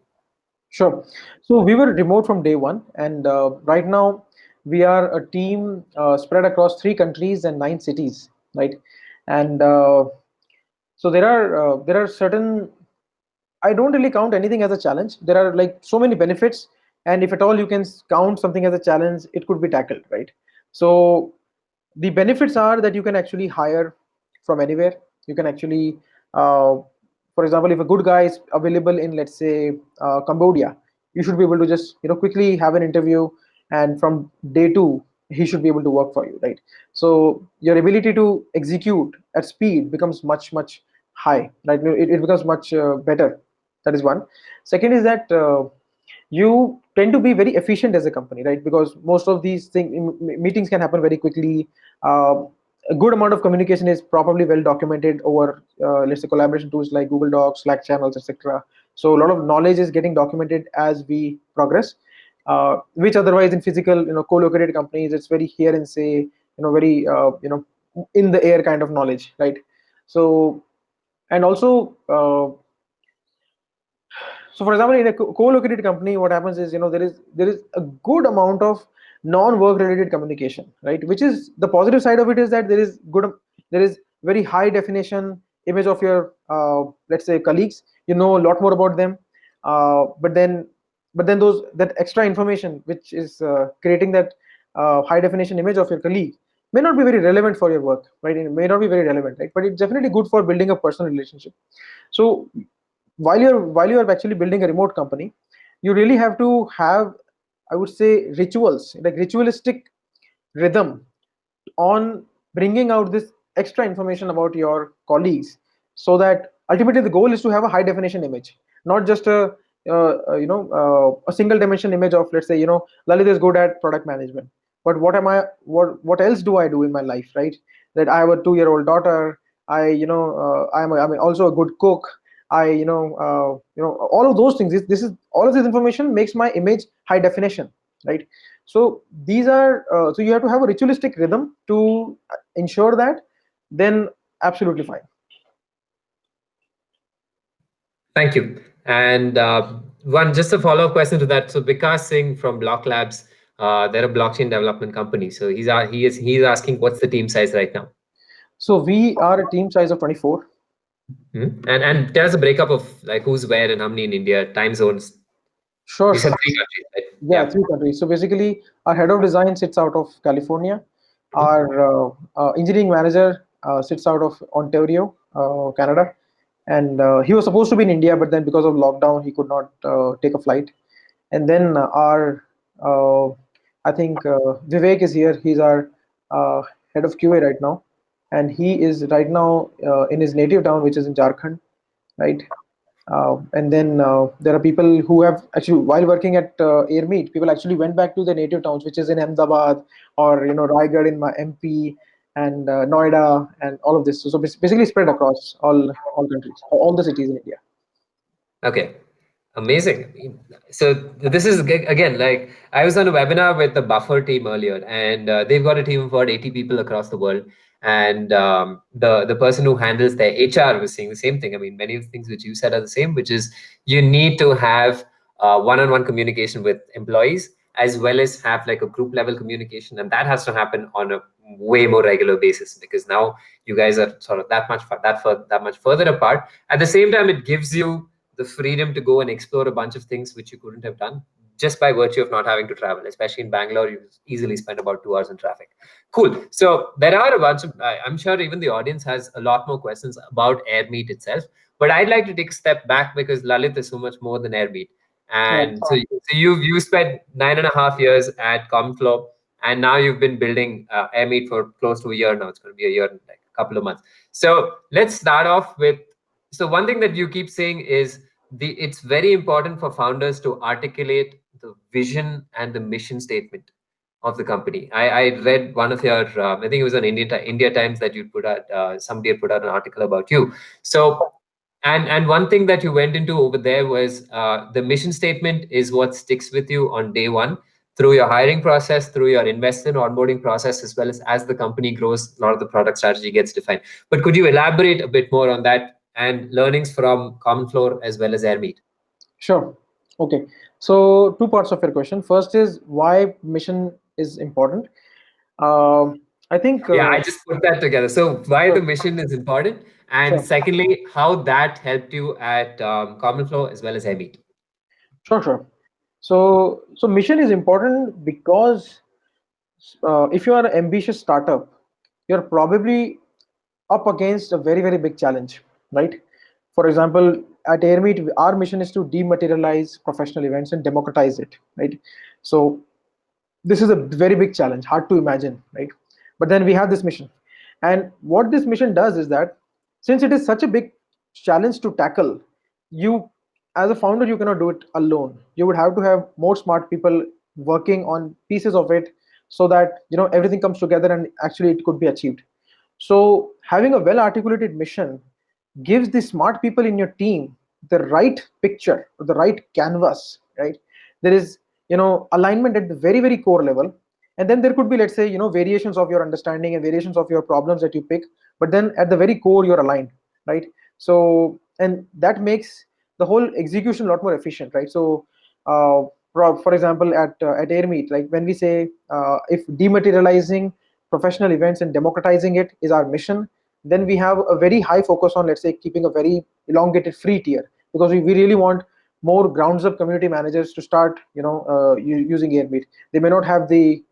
Sure. So we were remote from day one, and right now we are a team spread across 3 countries and 9 cities, right? And so there are certain. I don't really count anything as a challenge. There are like so many benefits, and if at all you can count something as a challenge, it could be tackled, right? So the benefits are that you can actually hire from anywhere. You can actually, for example, if a good guy is available in, let's say, Cambodia, you should be able to just quickly have an interview, and from day two he should be able to work for you, right? So your ability to execute at speed becomes much high, right? It becomes much better. That is one. Second is that you tend to be very efficient as a company, right? Because most of these meetings can happen very quickly. uh, a good amount of communication is probably well documented over, let's say, collaboration tools like Google Docs, Slack channels, etc. So a lot of knowledge is getting documented as we progress, which otherwise in physical, co-located companies, it's very here and say, very in the air kind of knowledge, right? So, and also, so for example, in a co-located company, what happens is, there is a good amount of non-work related communication, right? Which is the positive side of it, is that there is very high definition image of your let's say colleagues. You know a lot more about them, but then those that extra information which is creating that high definition image of your colleague may not be very relevant for your work, right? It may not be very relevant, right? But it's definitely good for building a personal relationship. So while you're actually building a remote company, you really have to have, I would say, rituals, like ritualistic rhythm on bringing out this extra information about your colleagues, so that ultimately the goal is to have a high definition image, not just a single dimension image of, let's say, Lalit is good at product management, but what else do I do in my life, right? That I have a 2-year-old daughter. I'm also a good cook. I all of those things. This is all of this information makes my image high definition, right? So these are so you have to have a ritualistic rhythm to ensure that. Then absolutely fine. Thank you. And one just a follow-up question to that. So Vikas Singh from Block Labs, they're a blockchain development company. So he's asking what's the team size right now? So we are a team size of 24. And tell us a breakup of like who's where and how many in India, time zones. Sure, You said sure. 3 countries, right? Yeah, 3 countries. So basically, our head of design sits out of California. Mhm. Our engineering manager sits out of Ontario, Canada, and he was supposed to be in India, but then because of lockdown, he could not take a flight. And then uh, I think Vivek is here. He's our head of QA right now, and he is right now in his native town, which is in Jharkhand, right? And then there are people who have actually, while working at Airmeet, people actually went back to their native towns, which is in Ahmedabad, or Raigad in my MP, and Noida, and all of this. So basically spread across all countries, all the cities in India. Okay, amazing. So this is again like I was on a webinar with the Buffer team earlier, and they've got a team of about 80 people across the world. And the person who handles their HR was saying the same thing. I mean, many of the things which you said are the same, which is you need to have one-on-one communication with employees as well as have like a group level communication, and that has to happen on a way more regular basis because now you guys are sort of that much further apart. At the same time, it gives you the freedom to go and explore a bunch of things which you couldn't have done just by virtue of not having to travel. Especially in Bangalore, you easily spend about 2 hours in traffic. Cool. So there are a bunch of, I'm sure even the audience has a lot more questions about Airmeet itself, but I'd like to take a step back because Lalit is so much more than Airmeet. Yeah. And so you spent 9.5 years at Comflow, and now you've been building Airmeet for close to a year now. It's going to be a year in like a couple of months. So let's start off with, so one thing that you keep saying is it's very important for founders to articulate the vision and the mission statement of the company. I read one of your, I think it was on India Times that you put out, somebody had put out an article about you. So, and one thing that you went into over there was the mission statement is what sticks with you on day one through your hiring process, through your investment onboarding process, as well as the company grows, a lot of the product strategy gets defined. But could you elaborate a bit more on that and learnings from Common Floor as well as Airmeet? Sure. Okay. So two parts of your question. First is why mission is important. I think. Yeah, I just put that together. So why Sure. the mission is important, and Sure. secondly, how that helped you at Common Flow as well as Airmeet. Sure. Sure. So mission is important because if you are an ambitious startup, you're probably up against a very very big challenge, right? For example, at Airmeet, our mission is to dematerialize professional events and democratize it, right? So this is a very big challenge, hard to imagine, right? But then we have this mission, and what this mission does is that since it is such a big challenge to tackle, you as a founder you cannot do it alone. You would have to have more smart people working on pieces of it, so that everything comes together and actually it could be achieved. So having a well articulated mission gives the smart people in your team the right picture, the right canvas, right? There is alignment at the very very core level, and then there could be, let's say, variations of your understanding and variations of your problems that you pick, but then at the very core you're aligned, right? So, and that makes the whole execution a lot more efficient, right? So for example, at Airmeet, like when we say if dematerializing professional events and democratizing it is our mission, then we have a very high focus on, let's say, keeping a very elongated free tier, because we really want more grounds up community managers to start, using Airmeet. They may not have the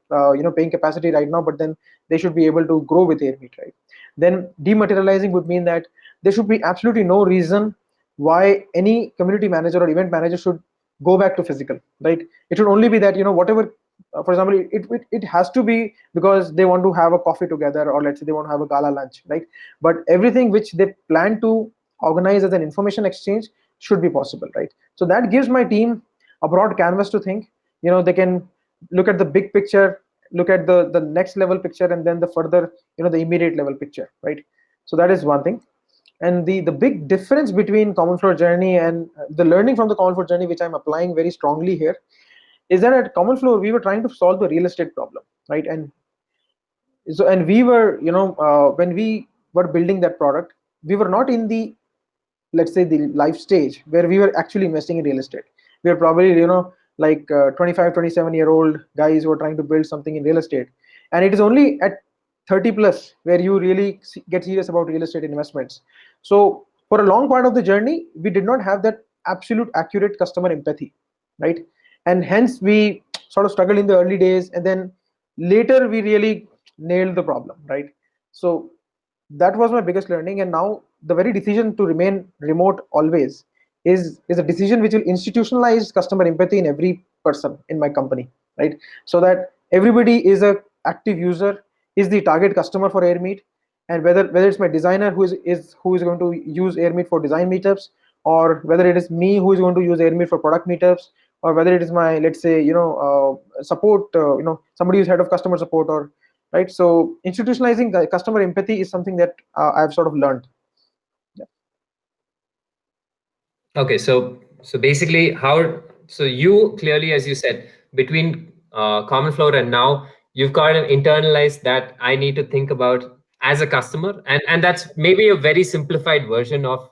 paying capacity right now, but then they should be able to grow with Airmeet, right? Then dematerializing would mean that there should be absolutely no reason why any community manager or event manager should go back to physical, right? It should only be that, whatever, for example, it has to be because they want to have a coffee together, or let's say they want to have a gala lunch, right? But everything which they plan to organize as an information exchange should be possible, right? So that gives my team a broad canvas to think. They can look at the big picture, look at the next level picture, and then the further, the immediate level picture, right? So that is one thing. And the big difference between common floor journey and the learning from the common floor journey, which I'm applying very strongly here, is that at common floor we were trying to solve the real estate problem, right? And we were, when we were building that product, we were not in the, let's say, the life stage where we were actually investing in real estate. We are probably, like 25, 27-year old guys who are trying to build something in real estate, and it is only at 30 plus where you really get serious about real estate investments. So for a long part of the journey, we did not have that absolute accurate customer empathy, right? And hence we sort of struggled in the early days, and then later we really nailed the problem, right? So that was my biggest learning. And now the very decision to remain remote always is a decision which will institutionalize customer empathy in every person in my company, right? So that everybody is a active user, is the target customer for Airmeet. And whether it's my designer who is going to use Airmeet for design meetups, or whether it is me who is going to use Airmeet for product meetups, or whether it is my, let's say, support, somebody who's head of customer support, or right. So institutionalizing the customer empathy is something that I've sort of learned. Yeah. Okay, so basically, so you clearly, as you said, between common floor and now, you've got an internalized that I need to think about as a customer, and that's maybe a very simplified version of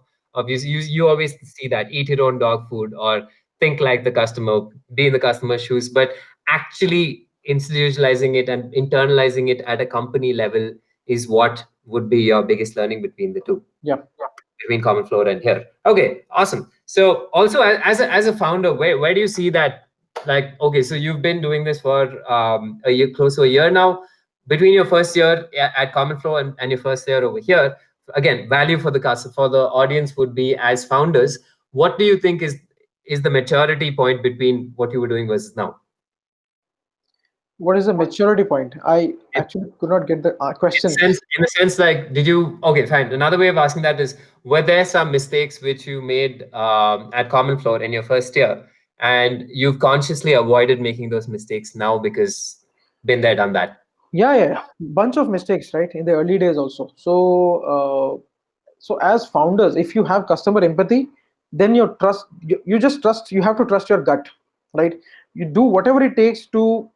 you always see that eat your own dog food, or think like the customer, be in the customer's shoes, but actually institutionalizing it and internalizing it at a company level is what would be your biggest learning between the two, Yeah. between common floor and here. Okay, awesome. So also as a founder, where do you see that, like, okay, so you've been doing this for a year, close to a year now, between your first year at common floor and your first year over here, again, value for the customer, for the audience would be, as founders, what do you think is the maturity point between what you were doing versus now? What is the maturity point? I actually could not get the question. In the sense, like, did you, okay, fine, another way of asking that is, were there some mistakes which you made at common floor in your first year, and you've consciously avoided making those mistakes now because been there, done that? Yeah. Bunch of mistakes, right, in the early days also. So as founders, if you have customer empathy, then you just trust. You have to trust your gut, right? You do whatever it takes to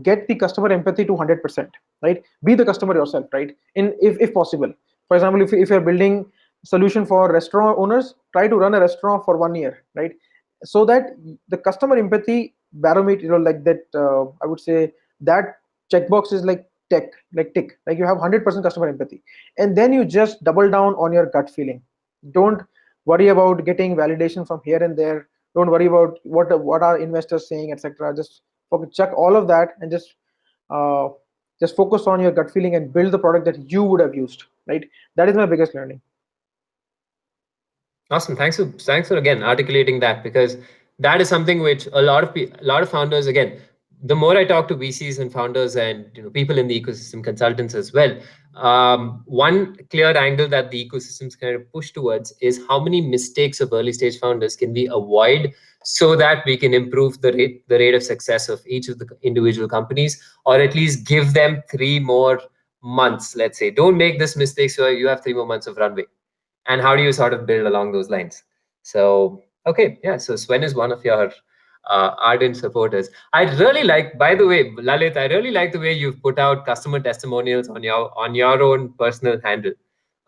get the customer empathy to 100%, right? Be the customer yourself, right? If possible. For example, if you're building solution for restaurant owners, try to run a restaurant for 1 year, right? So that the customer empathy barometer, like that, I would say that checkbox is like tick, like you have 100% customer empathy, and then you just double down on your gut feeling. Don't worry about getting validation from here and there. Don't worry about what are investors saying, etc. Just check all of that, and uh, just focus on your gut feeling and build the product that you would have used, right? That is my biggest learning. Awesome. Thanks for again articulating that, because that is something which a lot of founders, again, the more I talk to VCs and founders and people in the ecosystem, consultants as well, one clear angle that the ecosystems kind of push towards is how many mistakes of early stage founders can we avoid so that we can improve the rate of success of each of the individual companies, or at least give them 3 more months. Let's say, don't make this mistake, so you have 3 more months of runway. And how do you sort of build along those lines? So okay, yeah, so Sven is one of your ardent supporters. I really like, by the way, Lalit, I really like the way you've put out customer testimonials on your own personal handle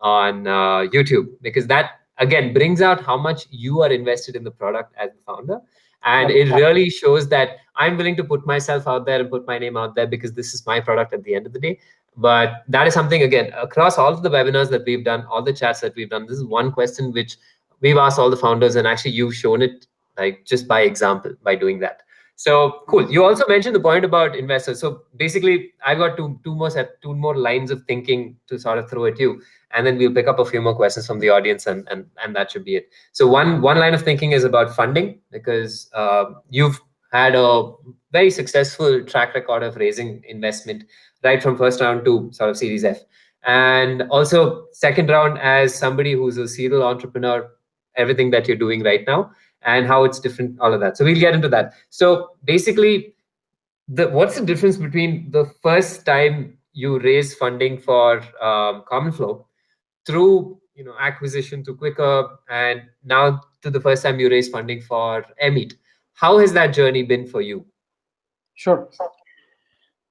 on YouTube, because that again brings out how much you are invested in the product as the founder. And it really shows that I'm willing to put myself out there and put my name out there because this is my product at the end of the day. But that is something, again, across all of the webinars that we've done, all the chats that we've done, this is one question which we've asked all the founders, and actually you've shown it like just by example by doing that. So cool. You also mentioned the point about investors. So basically, I've got two more lines of thinking to sort of throw at you, and then we'll pick up a few more questions from the audience, and that should be it. So one line of thinking is about funding, because you've had a very successful track record of raising investment right from first round to sort of Series F, and also second round as somebody who's a serial entrepreneur, everything that you're doing right now and how it's different, all of that. So we'll get into that. So basically, what's the difference between the first time you raise funding for Common Flow through acquisition to Quicker, and now to the first time you raise funding for Airmeet? How has that journey been for you? Sure.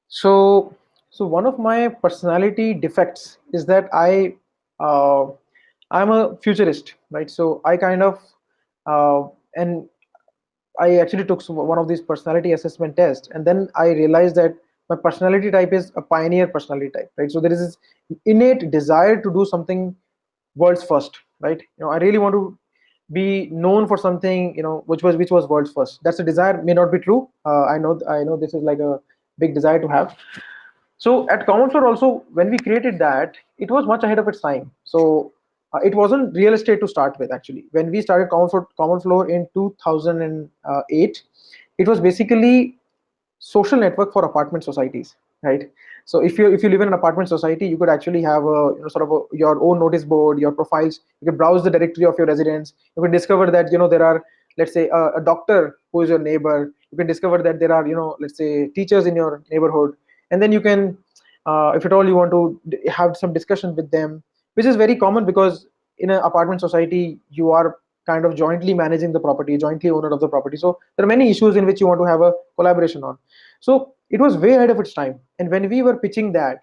So one of my personality defects is that uh, I'm a futurist, right? So I kind of and I actually took one of these personality assessment tests, and then I realized that my personality type is a pioneer personality type, right? So there is this innate desire to do something world's first, right? I really want to be known for something, which was world's first. That's a desire, may not be true. I know this is like a big desire to have. So at Common Floor also, when we created that, it was much ahead of its time. So it wasn't real estate to start with. Actually, when we started Common Floor in 2008, it was basically social network for apartment societies, right? So if you live in an apartment society, you could actually have a sort of your own notice board, your profiles. You could browse the directory of your residents. You could discover that there are, let's say, a doctor who is your neighbor. You can discover that there are, let's say, teachers in your neighborhood, and then you can, if at all you want to have some discussion with them, which is very common because in an apartment society you are kind of jointly managing the property, jointly owner of the property. So there are many issues in which you want to have a collaboration on. So it was way ahead of its time. And when we were pitching that,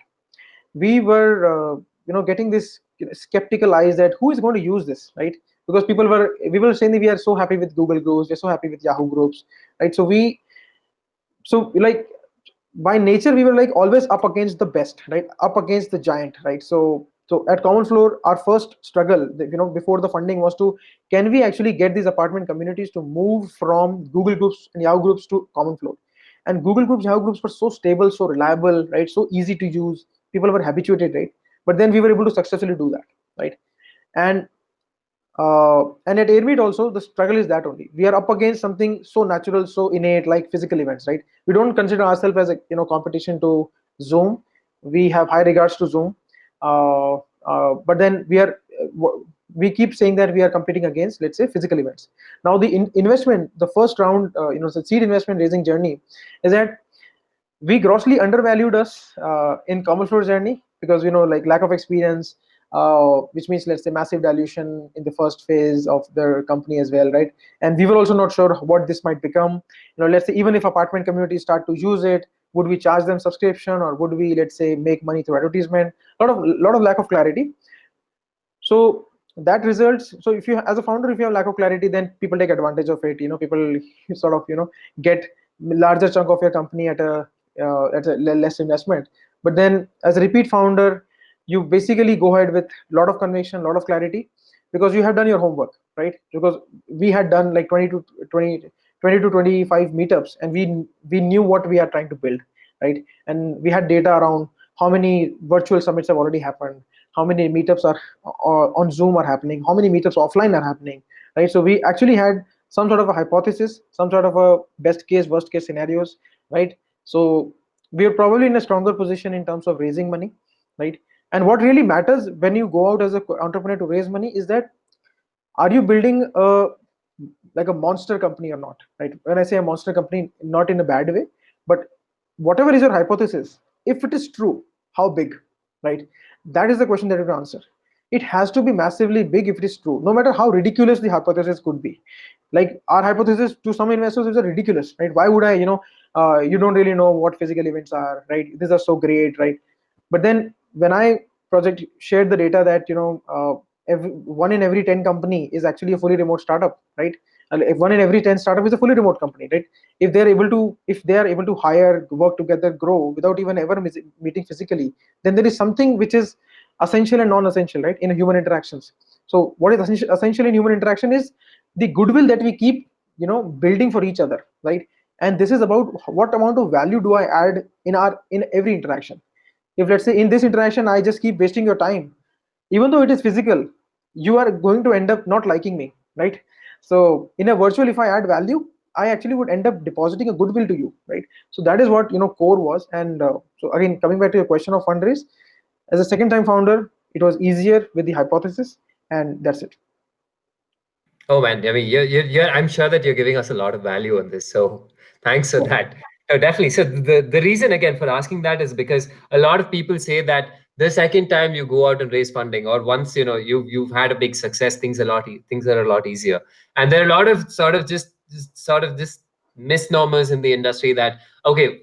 we were getting this skeptical eyes that who is going to use this, right? Because we were saying that we are so happy with Google Groups, we're so happy with Yahoo Groups, right? So like by nature we were like always up against the best, right? Up against the giant, right? So at Common Floor, our first struggle, before the funding, was to, can we actually get these apartment communities to move from Google Groups and Yahoo Groups to Common Floor? And Google Groups, Yahoo Groups were so stable, so reliable, right? So easy to use. People were habituated, right? But then we were able to successfully do that, right? And and at Airmeet also, the struggle is that only we are up against something so natural, so innate, like physical events, right? We don't consider ourselves as a competition to Zoom. We have high regards to Zoom, but then we keep saying that we are competing against, let's say, physical events. Now the investment, the first round, the seed investment raising journey, is that we grossly undervalued us in Common Floor journey, because like lack of experience, which means, let's say, massive dilution in the first phase of the company as well, right? And we were also not sure what this might become. Let's say, even if apartment communities start to use it, would we charge them subscription, or would we, let's say, make money through advertisement? Lot of lack of clarity. So that results, so if you, as a founder, if you have lack of clarity, then people take advantage of it. People sort of get larger chunk of your company at a less investment. But then as a repeat founder, you basically go ahead with a lot of conviction, a lot of clarity, because you have done your homework, right? Because we had done like 20 to 25 meetups, and we knew what we are trying to build, right? And we had data around how many virtual summits have already happened, how many meetups are on Zoom are happening, how many meetups offline are happening, right? So we actually had some sort of a hypothesis, some sort of a best case, worst case scenarios, right? So we are probably in a stronger position in terms of raising money, right? And what really matters when you go out as an entrepreneur to raise money is that, are you building a like a monster company or not, right? When I say a monster company, not in a bad way, but whatever is your hypothesis, if it is true, how big, right? That is the question that you have to answer. It has to be massively big if it is true, no matter how ridiculous the hypothesis could be. Like our hypothesis to some investors is ridiculous, right? Why would I, you don't really know what physical events are, right? These are so great, right? But then when I project shared the data that one in every 10 company is actually a fully remote startup, right? if 1 in every 10 startup is a fully remote company, right? If they are able to hire, work together, grow without even ever meeting physically, then there is something which is essential and non-essential, right, in human interactions. So what is essential in human interaction is the goodwill that we keep, building for each other, right? And this is about what amount of value do I add in every interaction. If, let's say, in this interaction I just keep wasting your time, even though it is physical, you are going to end up not liking me, right? So in a virtual, if I add value, I actually would end up depositing a goodwill to you, right? So that is what, core was. And so again, coming back to your question of fundraise, as a second time founder, it was easier with the hypothesis, and that's it. Oh man, I mean, I'm sure that you're giving us a lot of value on this. So thanks for that. No, definitely. So the reason again for asking that is because a lot of people say that the second time you go out and raise funding, or once you've had a big success, things are a lot easier. And there are a lot of just misnomers in the industry that okay,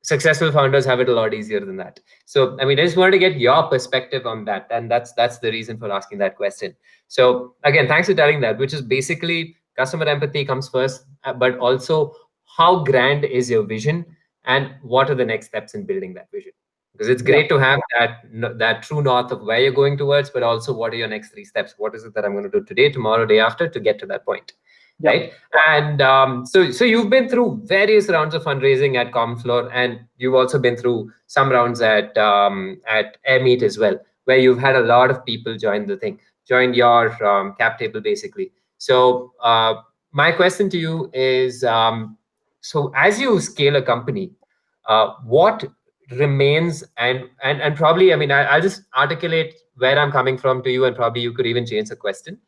successful founders have it a lot easier than that. So I mean, I just wanted to get your perspective on that, and that's the reason for asking that question. So again, thanks for telling that, which is basically customer empathy comes first, but also how grand is your vision and what are the next steps in building that vision, because it's Yeah, great to have that true north of where you're going towards, but also what are your next three steps, what is it that I'm going to do today, tomorrow, day after to get to that point, yeah. right? And so you've been through various rounds of fundraising at Common Floor, and you've also been through some rounds at Airmeet as well, where you've had a lot of people join your cap table basically. So my question to you is, so as you scale a company, what remains and probably, I mean, I'll just articulate where I'm coming from to you, and probably you could even change the question.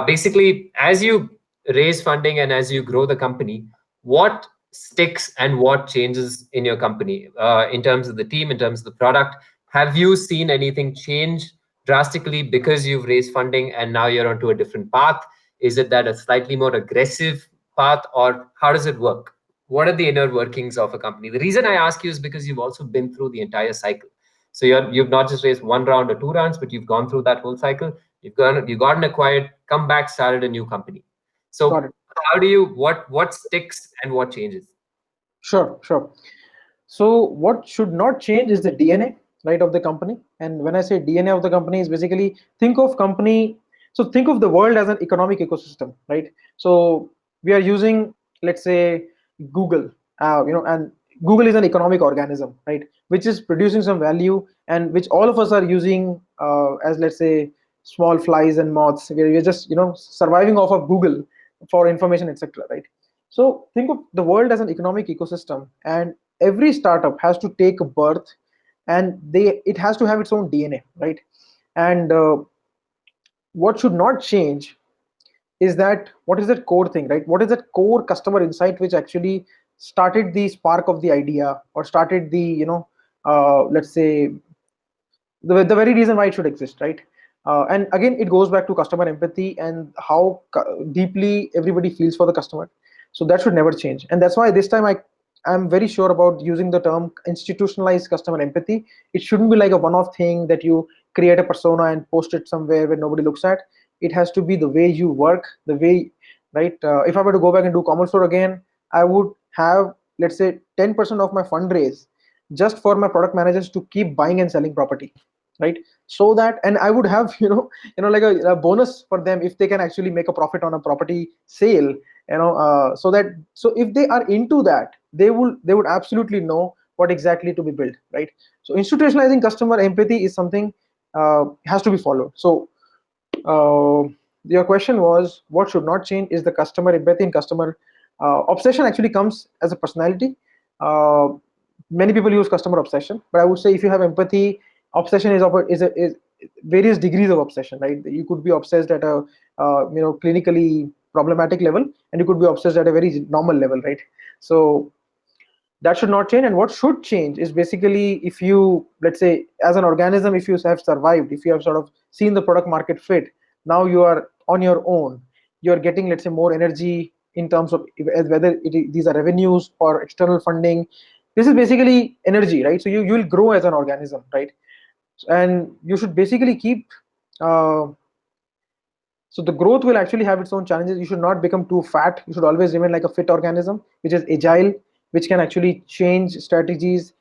Basically, as you raise funding and as you grow the company, what sticks and what changes in your company, in terms of the team, in terms of the product? Have you seen anything change drastically because you've raised funding and now you're onto a different path? Is it that a slightly more aggressive path, or how does it work? What are the inner workings of a company? The reason I ask you is because you've also been through the entire cycle. So you've not just raised one round or two rounds, but you've gone through that whole cycle. You've gotten acquired, come back, started a new company. Got So it. how do you, what sticks and what changes? Sure, sure. So what should not change is the DNA, right, of the company. And when I say DNA of the company, is basically think of company. So think of the world as an economic ecosystem, right? So we are using, let's say, Google, and Google is an economic organism, right, which is producing some value, and which all of us are using as, let's say, small flies and moths. We're just, surviving off of Google for information, etc., right? So think of the world as an economic ecosystem, and every startup has to take a birth, and it has to have its own DNA, right? And what should not change is that what is that core thing, right? What is that core customer insight which actually started the spark of the idea, or started the, let's say, the very reason why it should exist, right? And again, it goes back to customer empathy and how deeply everybody feels for the customer. So that should never change, and that's why this time I'm very sure about using the term institutionalized customer empathy. It shouldn't be like a one-off thing that you create a persona and post it somewhere where nobody looks at. It has to be the way you work, the way, right? If I were to go back and do Common Store again, I would have, let's say, 10% of my fundraise just for my product managers to keep buying and selling property, right? So that, and I would have, like a bonus for them if they can actually make a profit on a property sale, so if they are into that, they would absolutely know what exactly to be built, right? So institutionalizing customer empathy is something has to be followed. So uh, your question was what should not change is the customer empathy and customer obsession actually comes as a personality. uh, Many people use customer obsession, but I would say if you have empathy, obsession is various degrees of obsession, right? You could be obsessed at a clinically problematic level, and you could be obsessed at a very normal level, right? So that should not change. And what should change is basically, if you, let's say, as an organism, if you have survived, if you have sort of seen the product market fit, now you are on your own, you're getting, let's say, more energy in terms of whether these are revenues or external funding. This is basically energy, right? So you will grow as an organism, right? And you should basically keep uh, So the growth will actually have its own challenges. You should not become too fat. You should always remain like a fit organism, which is agile, which can actually change strategies,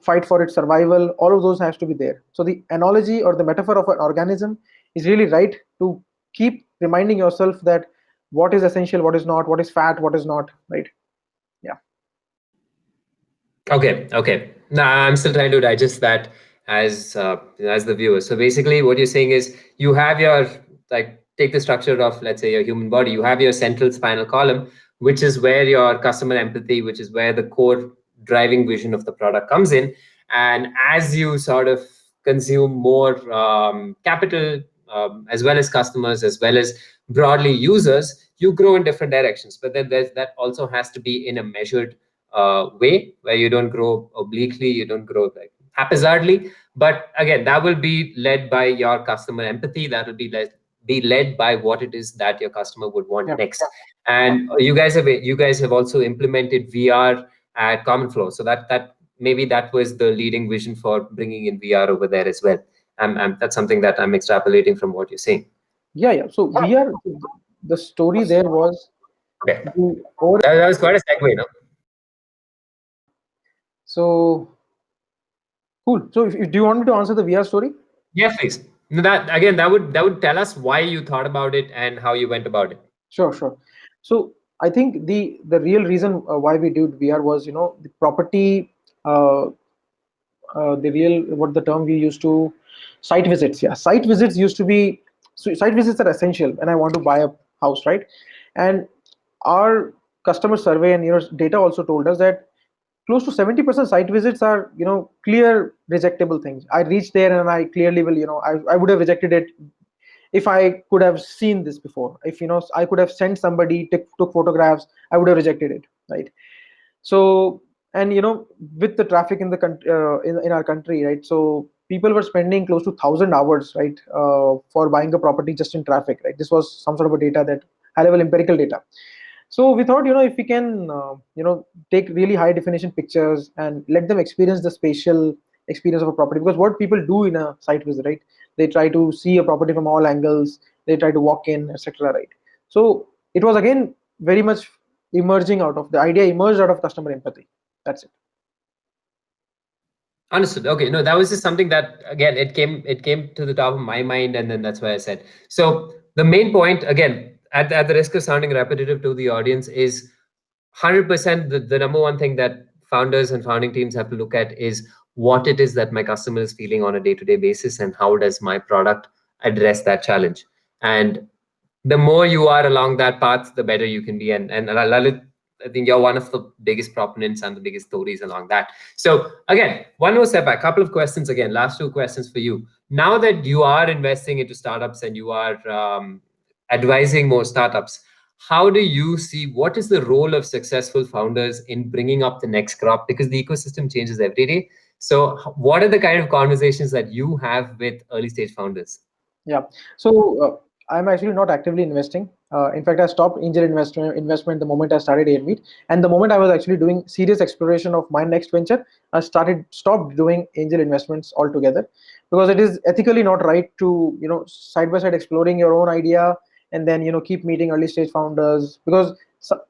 fight for its survival. All of those has to be there. So the analogy or the metaphor of an organism is really right to keep reminding yourself that what is essential, what is not, what is fat, what is not, right? Yeah. Okay. Now I'm still trying to digest that as the viewer. So basically, what you're saying is you have your, like, take the structure of, let's say, your human body. You have your central spinal column, which is where your customer empathy, which is where the core driving vision of the product comes in. And as you sort of consume more capital, as well as customers, as well as broadly users, you grow in different directions. But then that also has to be in a measured way, where you don't grow obliquely, you don't grow like haphazardly. But again, that will be led by your customer empathy. That will be led by what it is that your customer would want Yeah. next. And you guys have also implemented VR at Common Flow. So that maybe that was the leading vision for bringing in VR over there as well. That's something that I'm extrapolating from what you're saying. Yeah. So we are, the story there was Okay, the over. that was quite a segue, no? So cool. So do you want me to answer the VR story? Yes, please. No, that again, that would tell us why you thought about it and how you went about it. Sure. So I think the real reason why we did VR was, the property, uh, the real, what the term we used to, site visits. Yeah, site visits used to be, so site visits are essential, and I want to buy a house, right? And our customer survey and data also told us that close to 70% site visits are, clear rejectable things. I reach there and I clearly will, I would have rejected it if I could have seen this before. If I could have sent somebody, took photographs, I would have rejected it, right? So, and with the traffic in the in our country, right? So people were spending close to 1,000 hours, right, for buying a property just in traffic, right? This was some sort of a data, that high level empirical data. So we thought, if we can take really high definition pictures and let them experience the spatial experience of a property, because what people do in a site visit, right, they try to see a property from all angles, they try to walk in, etc., right? So it was again very much emerging out of the idea, emerged out of customer empathy. That's it. Understood. Okay, no, that was just something that again it came to the top of my mind, and then that's why I said. So the main point, again, at the risk of sounding repetitive to the audience, is 100% the number one thing that founders and founding teams have to look at is what it is that my customer is feeling on a day-to-day basis, and how does my product address that challenge. And the more you are along that path, the better you can be. And Lalit, I think you're one of the biggest proponents and the biggest stories along that. So again, one more step back, couple of questions again, last two questions for you. Now that you are investing into startups and you are advising more startups, how do you see, what is the role of successful founders in bringing up the next crop? Because the ecosystem changes every day. So what are the kind of conversations that you have with early stage founders? Yeah. So I'm actually not actively investing. In fact, I stopped angel investment the moment I started Airmeet, and the moment I was actually doing serious exploration of my next venture, I stopped doing angel investments altogether, because it is ethically not right to, side by side exploring your own idea and then keep meeting early stage founders, because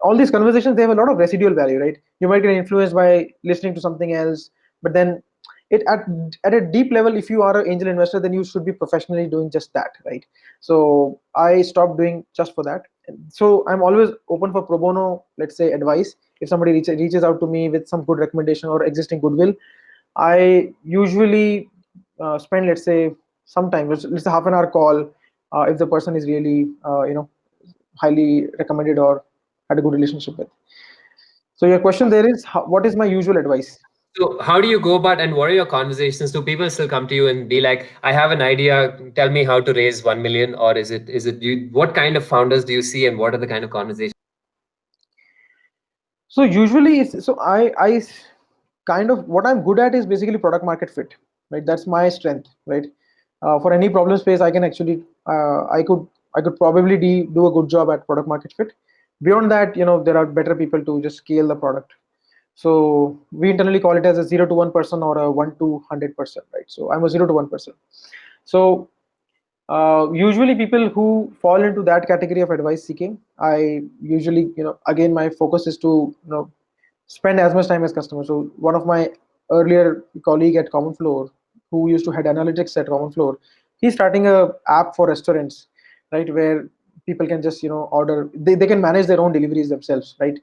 all these conversations, they have a lot of residual value, right? You might get influenced by listening to something else, but then it at a deep level, if you are an angel investor, then you should be professionally doing just that, right? So I stopped doing just for that. So I'm always open for pro bono, let's say, advice. If somebody reaches out to me with some good recommendation or existing goodwill, I usually spend, let's say, sometime, let's say half an hour call, if the person is really highly recommended or had a good relationship with. So your question there is, what is my usual advice? So how do you go about, and what are your conversations? Do people still come to you and be like, I have an idea, tell me how to raise 1 million? Or is it you, what kind of founders do you see, and what are the kind of conversations? So usually, I kind of, what I'm good at is basically product market fit, right? That's my strength, right? For any problem space, I can actually, I could probably do a good job at product market fit. Beyond that, there are better people to just scale the product. So we internally call it as a 0 to 1 person or a 1 to 100%, right? So I'm a 0 to 1%. So Usually people who fall into that category of advice seeking, I usually, again, my focus is to, spend as much time as customer. So one of my earlier colleague at Common Floor, who used to head analytics at Common Floor, he's starting a app for restaurants, right, where people can just, order, they can manage their own deliveries themselves, right?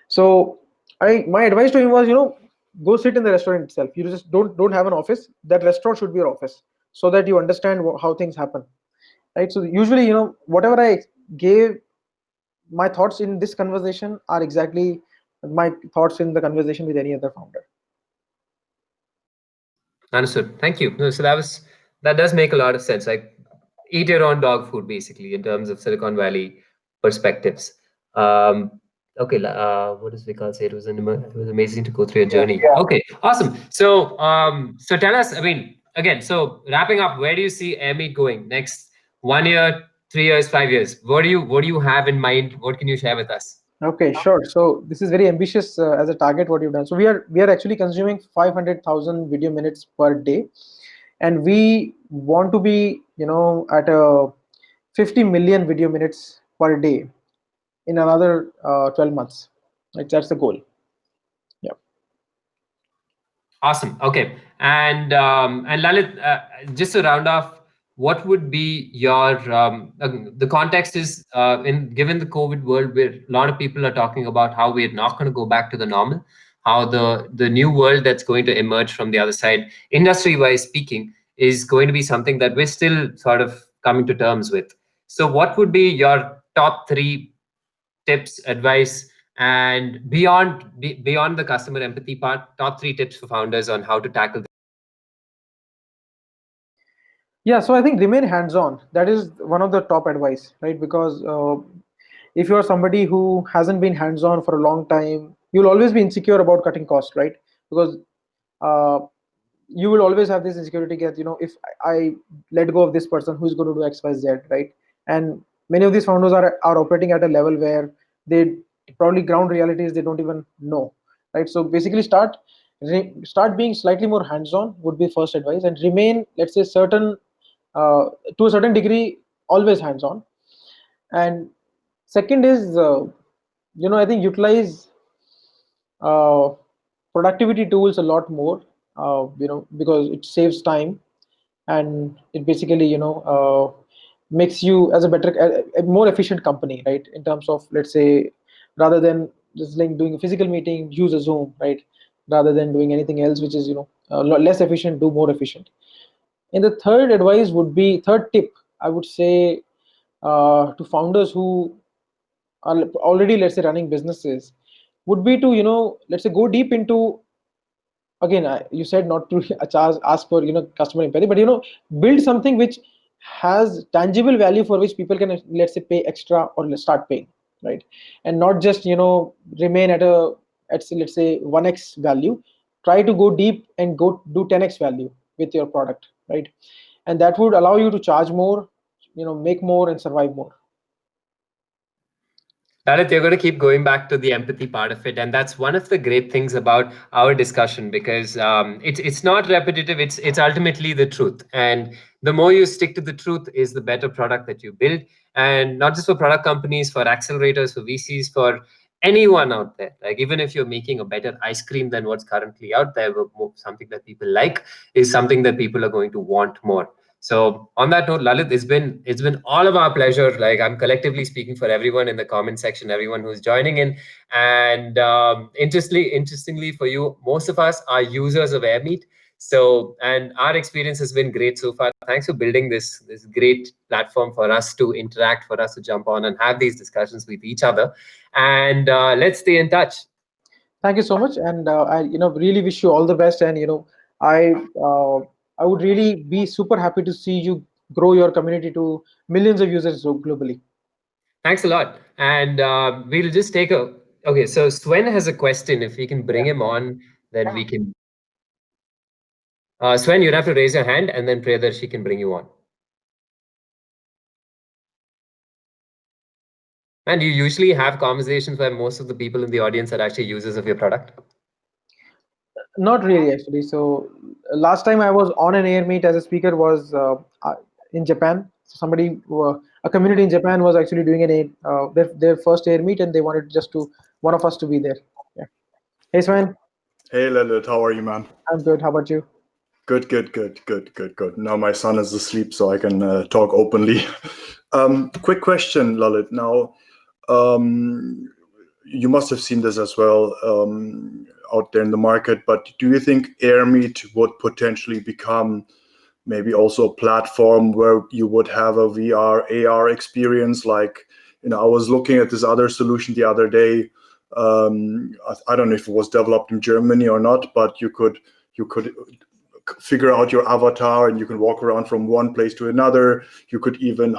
So my advice to him was, go sit in the restaurant itself. You just don't have an office. That restaurant should be your office, so that you understand how things happen, right? So usually, whatever I gave, my thoughts in this conversation are exactly my thoughts in the conversation with any other founder. Understood. Thank you. No, so that does make a lot of sense. Like eat your own dog food, basically, in terms of Silicon Valley perspectives. Um, okay, what does Vikal say? It was amazing to go through your journey. Okay, awesome. So tell us. I mean, again, so wrapping up, where do you see Airmeet going next 1 year, 3 years, 5 years? What do you have in mind? What can you share with us? Okay, sure. So this is very ambitious as a target what you've done. So we are actually consuming 500,000 video minutes per day, and we want to be, at a 50 million video minutes per day in another 12 months. Like, that's the goal. Yeah. Awesome. Okay. And Lalit, just to round off, what would be your the context is in given the COVID world where a lot of people are talking about how we're not going to go back to the normal, how the new world that's going to emerge from the other side, industry wise speaking, is going to be something that we're still sort of coming to terms with. So, what would be your top three tips, advice, and beyond the customer empathy part, top three tips for founders on how to tackle. Yeah, so I think remain hands-on. That is one of the top advice, right? Because if you are somebody who hasn't been hands-on for a long time, you'll always be insecure about cutting costs, right? Because uh, you will always have this insecurity that, if I let go of this person, who's going to do X, Y, Z, right? And many of these founders are operating at a level where they probably ground realities they don't even know, right? So basically, start being slightly more hands-on would be first advice, and remain, let's say, uh, to a certain degree, always hands-on. And second is, I think utilize uh, productivity tools a lot more, because it saves time, and it basically, makes you as a more efficient company, right? In terms of, let's say, rather than just like doing a physical meeting, use a Zoom, right? Rather than doing anything else, which is, less efficient, do more efficient. And the third tip, I would say, to founders who are already, let's say, running businesses, would be to, let's say, go deep into, again, you said not to ask for, customer empathy, but, build something which has tangible value for which people can, let's say, pay extra, or start paying, right? And not just, remain let's say 1x value. Try to go deep and go do 10x value with your product, right? And that would allow you to charge more, make more, and survive more. Lalit, you're going to keep going back to the empathy part of it, and that's one of the great things about our discussion because it's not repetitive. It's ultimately the truth, and the more you stick to the truth, is the better product that you build, and not just for product companies, for accelerators, for VCs, for anyone out there. Like even if you're making a better ice cream than what's currently out there, something that people like is something that people are going to want more. So on that note, Lalit, it's been all of our pleasure. Like I'm collectively speaking for everyone in the comment section, everyone who's joining in. And interestingly for you, most of us are users of Airmeet. So and our experience has been great so far. Thanks for building this great platform for us to interact, for us to jump on and have these discussions with each other. And let's stay in touch. Thank you so much, and I, really wish you all the best. And, I uh, I would really be super happy to see you grow your community to millions of users globally. Thanks a lot. And we'll just take a. Okay, so Sven has a question. If we can bring him on, then we can. Sven, you'd have to raise your hand, and then Priyadarshi can bring you on. And you usually have conversations where most of the people in the audience are actually users of your product. Not really, actually. So last time I was on an air meet as a speaker was in Japan. So somebody, a community in Japan was actually doing their first Airmeet, and they wanted just to one of us to be there. Yeah. Hey Sven, Hey, Lalit, how are you, man? I'm good. How about you? Good, good, good, good, good, good. Now my son is asleep, so I can talk openly. Quick question, Lalit. Now, you must have seen this as well out there in the market, but do you think Airmeet would potentially become maybe also a platform where you would have a VR, AR experience? Like, I was looking at this other solution the other day. I don't know if it was developed in Germany or not, but you could figure out your avatar and you can walk around from one place to another. You could even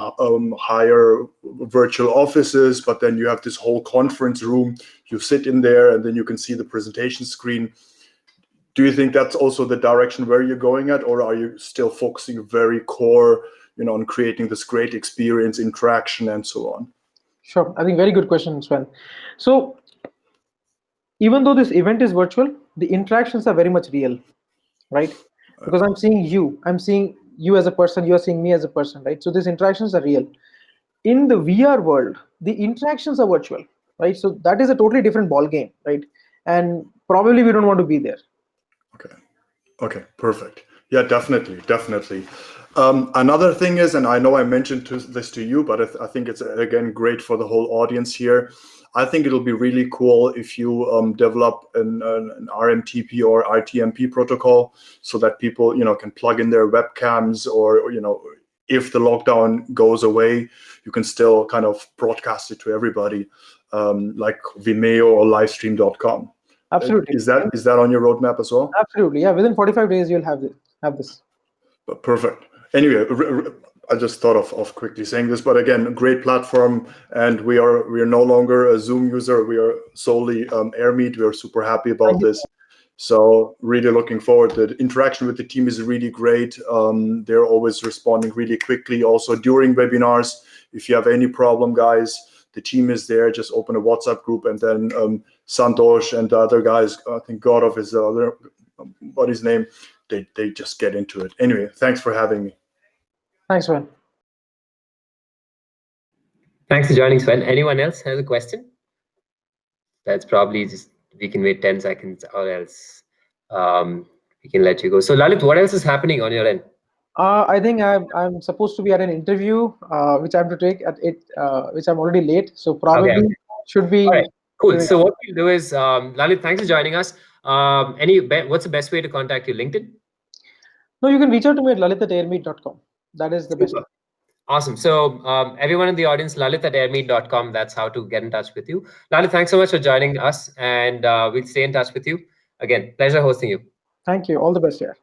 hire virtual offices, but then you have this whole conference room. You sit in there and then you can see the presentation screen. Do you think that's also the direction where you're going at, or are you still focusing very core, on creating this great experience, interaction, and so on? Sure. I think very good question, Sven. So even though this event is virtual, the interactions are very much real, right? Because I'm seeing you as a person, you are seeing me as a person, right? So these interactions are real. In the VR world, the interactions are virtual, right? So that is a totally different ball game, right? And probably we don't want to be there. Okay, perfect. Yeah, definitely, definitely. Another thing is, and I know I mentioned this to you, but I think it's again great for the whole audience here. I think it'll be really cool if you develop an RMTP or RTMP protocol so that people can plug in their webcams, or if the lockdown goes away, you can still kind of broadcast it to everybody, like Vimeo or livestream.com. Absolutely. Is that on your roadmap as well? Absolutely. Yeah. Within 45 days, you'll have this. Perfect. Anyway, I just thought of quickly saying this, but again, a great platform, and we are no longer a Zoom user. We are solely Airmeet. We are super happy about this. So really looking forward. The interaction with the team is really great. They're always responding really quickly. Also during webinars, if you have any problem, guys, the team is there. Just open a WhatsApp group, and then Santosh and the other guys, I think Gaurav is the other, what his name, they just get into it. Anyway, thanks for having me. Thanks, Sven. Thanks for joining, Sven. Anyone else has a question? That's probably just, we can wait 10 seconds or else we can let you go. So Lalit, what else is happening on your end? I think I'm supposed to be at an interview, which I have to take at it, which I'm already late. So probably should be. All right, cool. So what we'll do is, Lalit, thanks for joining us. What's the best way to contact you? LinkedIn? No, you can reach out to me at lalit@airmeet.com. That is the best. Awesome. So everyone in the audience, lalit@airmeet.com. That's how to get in touch with you. Lalit, thanks so much for joining us, and we'll stay in touch with you. Again, pleasure hosting you. Thank you. All the best here.